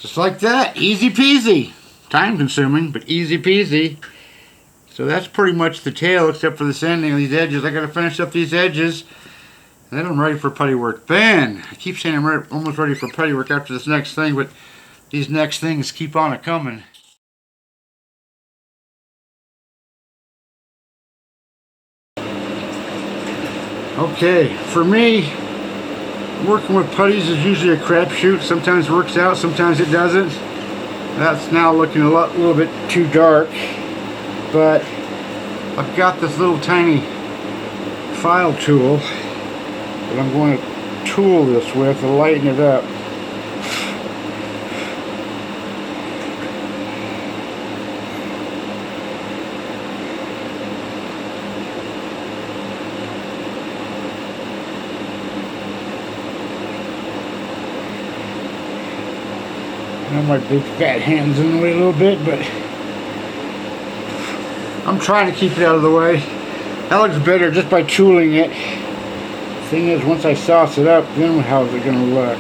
Just like that, easy peasy. Time consuming, but easy peasy. So that's pretty much the tail, except for the sanding of these edges. I gotta finish up these edges, and then I'm ready for putty work. Then, I keep saying I'm almost ready for putty work after this next thing, but these next things keep on coming. Okay, for me, working with putties is usually a crapshoot. Sometimes it works out, sometimes it doesn't. That's now looking a little bit too dark, but I've got this little tiny file tool that I'm going to tool this with to lighten it up. Now my big fat hand's in the way a little bit, but I'm trying to keep it out of the way. That looks better just by tooling it. The thing is, once I sauce it up, then how's it going to look?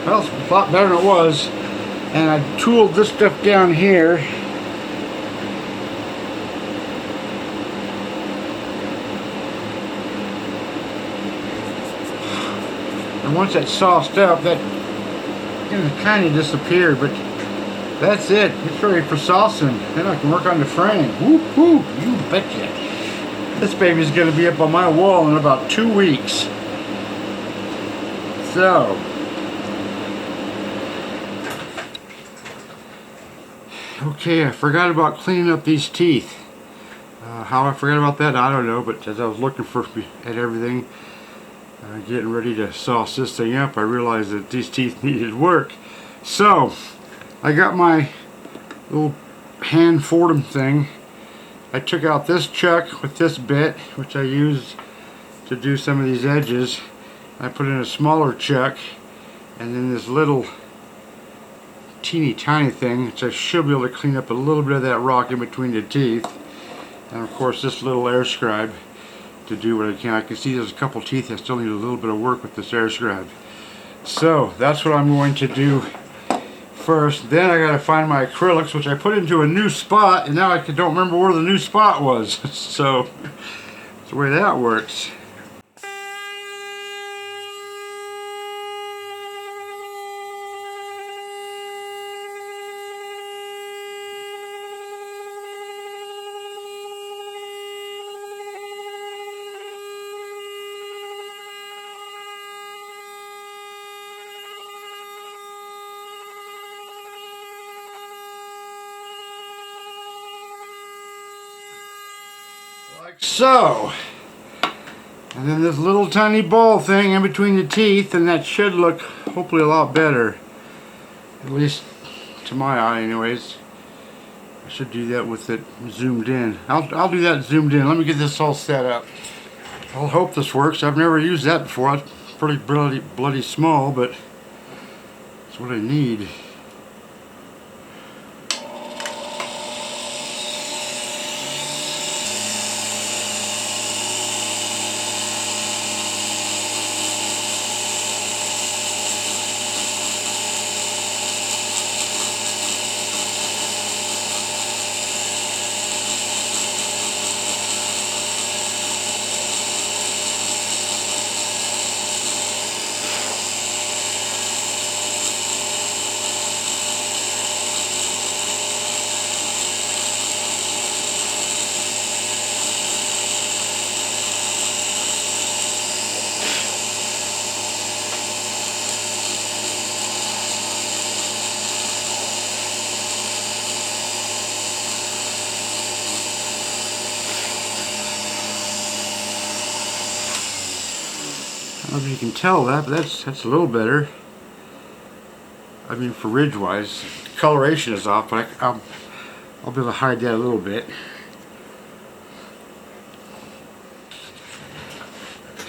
Well, it's a lot better than it was. And I tooled this stuff down here. And once that's sauced up, that kind of disappeared, but that's it. It's ready for saucing. Then I can work on the frame. Whoop whoop, you betcha. This baby's going to be up on my wall in about 2 weeks. So, okay, I forgot about cleaning up these teeth. How I forgot about that, I don't know, but as I was looking at everything, getting ready to sauce this thing up, I realized that these teeth needed work. So I got my little hand Fordham thing. I took out this chuck with this bit, which I used to do some of these edges. I put in a smaller chuck, and then this little teeny tiny thing, which I should be able to clean up a little bit of that rock in between the teeth. And of course this little air scribe to do what I can. I can see there's a couple teeth that still need a little bit of work with this air scribe. So that's what I'm going to do first. Then I gotta find my acrylics, which I put into a new spot, and now I don't remember where the new spot was. So that's the way that works. Like so. And then this little tiny ball thing in between the teeth, and that should look hopefully a lot better. At least to my eye anyways. I should do that with it zoomed in. I'll do that zoomed in. Let me get this all set up. I'll hope this works. I've never used that before. It's pretty bloody small, but it's what I need. I don't know if you can tell that, but that's a little better. I mean, for ridge wise, coloration is off, but I'll be able to hide that a little bit.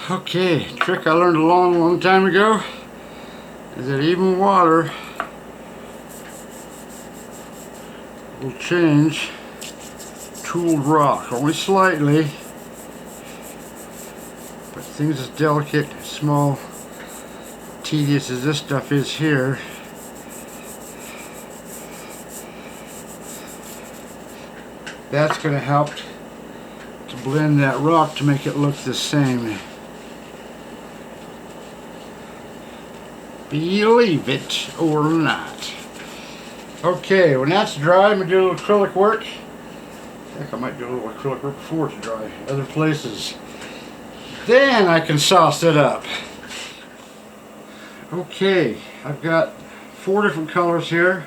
Okay, trick I learned a long time ago is that even water will change tooled rock, only slightly. But things as delicate, small, tedious as this stuff is here, that's going to help to blend that rock to make it look the same. Believe it or not. Okay, when that's dry, I'm going to do a little acrylic work. Heck, I might do a little acrylic work before it's dry, other places. Then I can sauce it up. Okay, I've got 4 different colors here.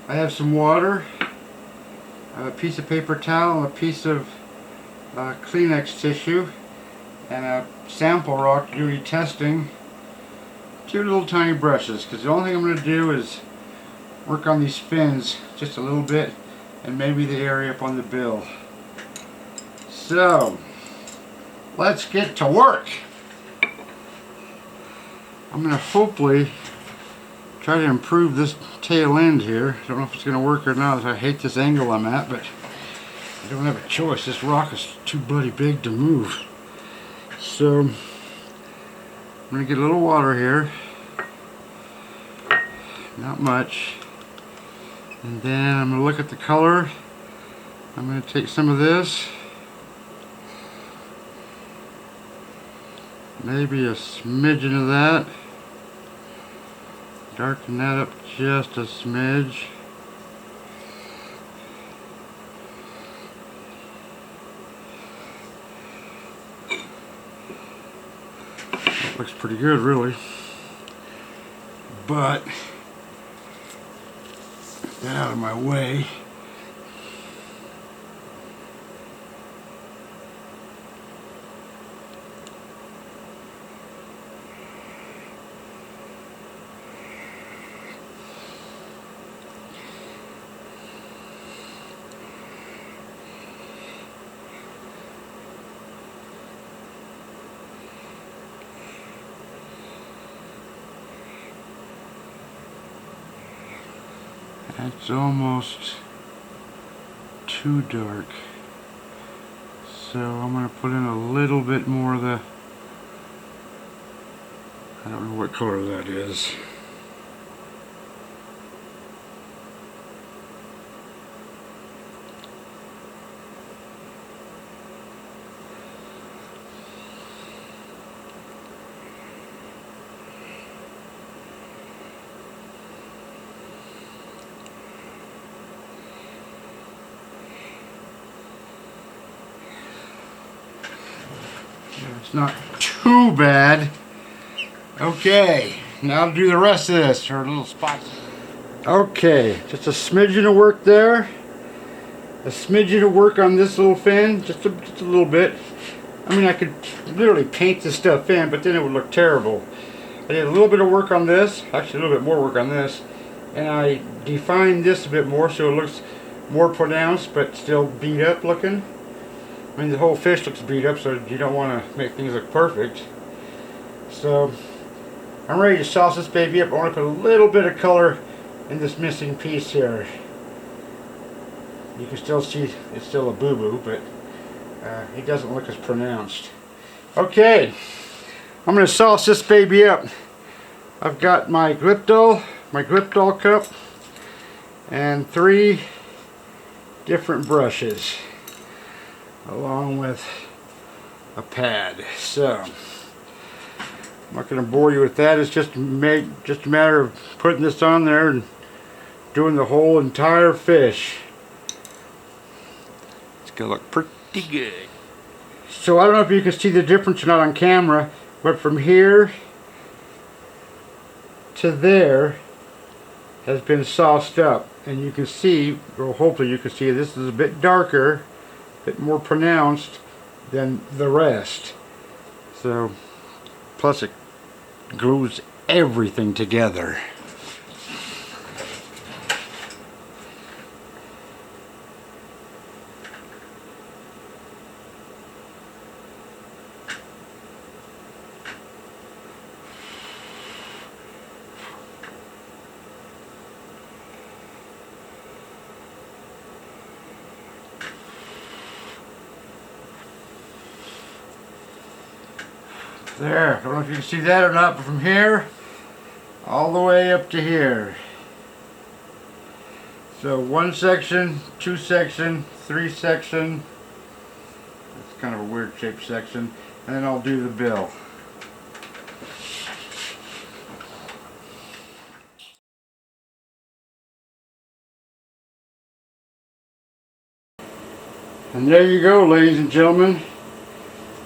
I have some water, I have a piece of paper towel, and a piece of Kleenex tissue, and a sample rock to do any testing. 2 little tiny brushes, because the only thing I'm going to do is work on these fins just a little bit, and maybe the area up on the bill. So let's get to work. I'm going to hopefully try to improve this tail end here. I don't know if it's going to work or not. I hate this angle I'm at, but I don't have a choice. This rock is too bloody big to move. So I'm going to get a little water here. Not much. And then I'm going to look at the color. I'm going to take some of this. Maybe a smidgen of that. Darken that up just a smidge. That looks pretty good, really. But get that out of my way. It's almost too dark. So I'm going to put in a little bit more of the, I don't know what color that is. It's not too bad. Okay, now to do the rest of this, or little spots. Okay, just a smidgen of work there. A smidgen of work on this little fin, just a little bit. I mean, I could literally paint this stuff in, but then it would look terrible. I did a little bit of work on this, actually a little bit more work on this, and I defined this a bit more so it looks more pronounced, but still beat up looking. I mean, the whole fish looks beat up, so you don't want to make things look perfect. So, I'm ready to sauce this baby up. I want to put a little bit of color in this missing piece here. You can still see it's still a boo-boo, but it doesn't look as pronounced. Okay, I'm going to sauce this baby up. I've got my grip doll cup, and 3 different brushes, along with a pad. So I'm not going to bore you with that. It's just a matter of putting this on there and doing the whole entire fish. It's going to look pretty good. So I don't know if you can see the difference or not on camera, but from here to there has been sauced up, and you can see, or hopefully you can see, this is a bit darker, a bit more pronounced than the rest. So, plus it glues everything together. There, I don't know if you can see that or not, but from here all the way up to here. So 1 section, 2 section, 3 section. It's kind of a weird shaped section. And then I'll do the bill. And there you go, ladies and gentlemen.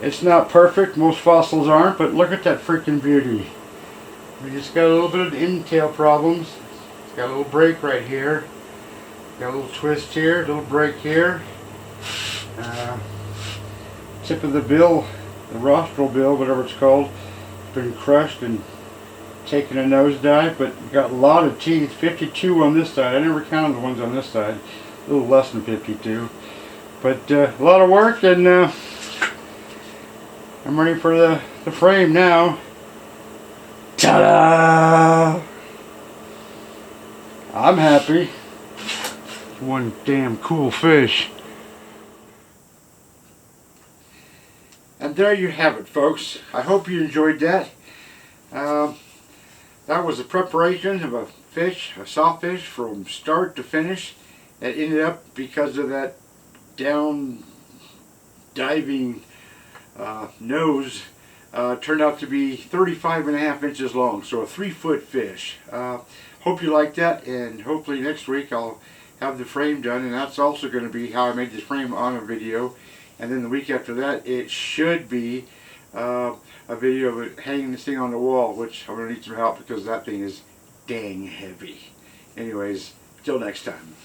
It's not perfect, most fossils aren't, but look at that freaking beauty. We just got a little bit of end-tail problems. It's got a little break right here. Got a little twist here, a little break here. Tip of the bill, the rostral bill, whatever it's called, has been crushed and taken a nosedive, but got a lot of teeth, 52 on this side. I never counted the ones on this side, a little less than 52. But a lot of work, and I'm ready for the frame now. Ta-da! I'm happy. One damn cool fish. And there you have it, folks. I hope you enjoyed that. That was the preparation of a fish, a soft fish, from start to finish. That ended up, because of that down diving nose, turned out to be 35.5 inches long, so a 3-foot fish. Hope you like that, and hopefully next week I'll have the frame done, and that's also going to be how I made this frame on a video. And then the week after that, it should be a video of it hanging this thing on the wall, which I'm going to need some help because that thing is dang heavy. Anyways, till next time.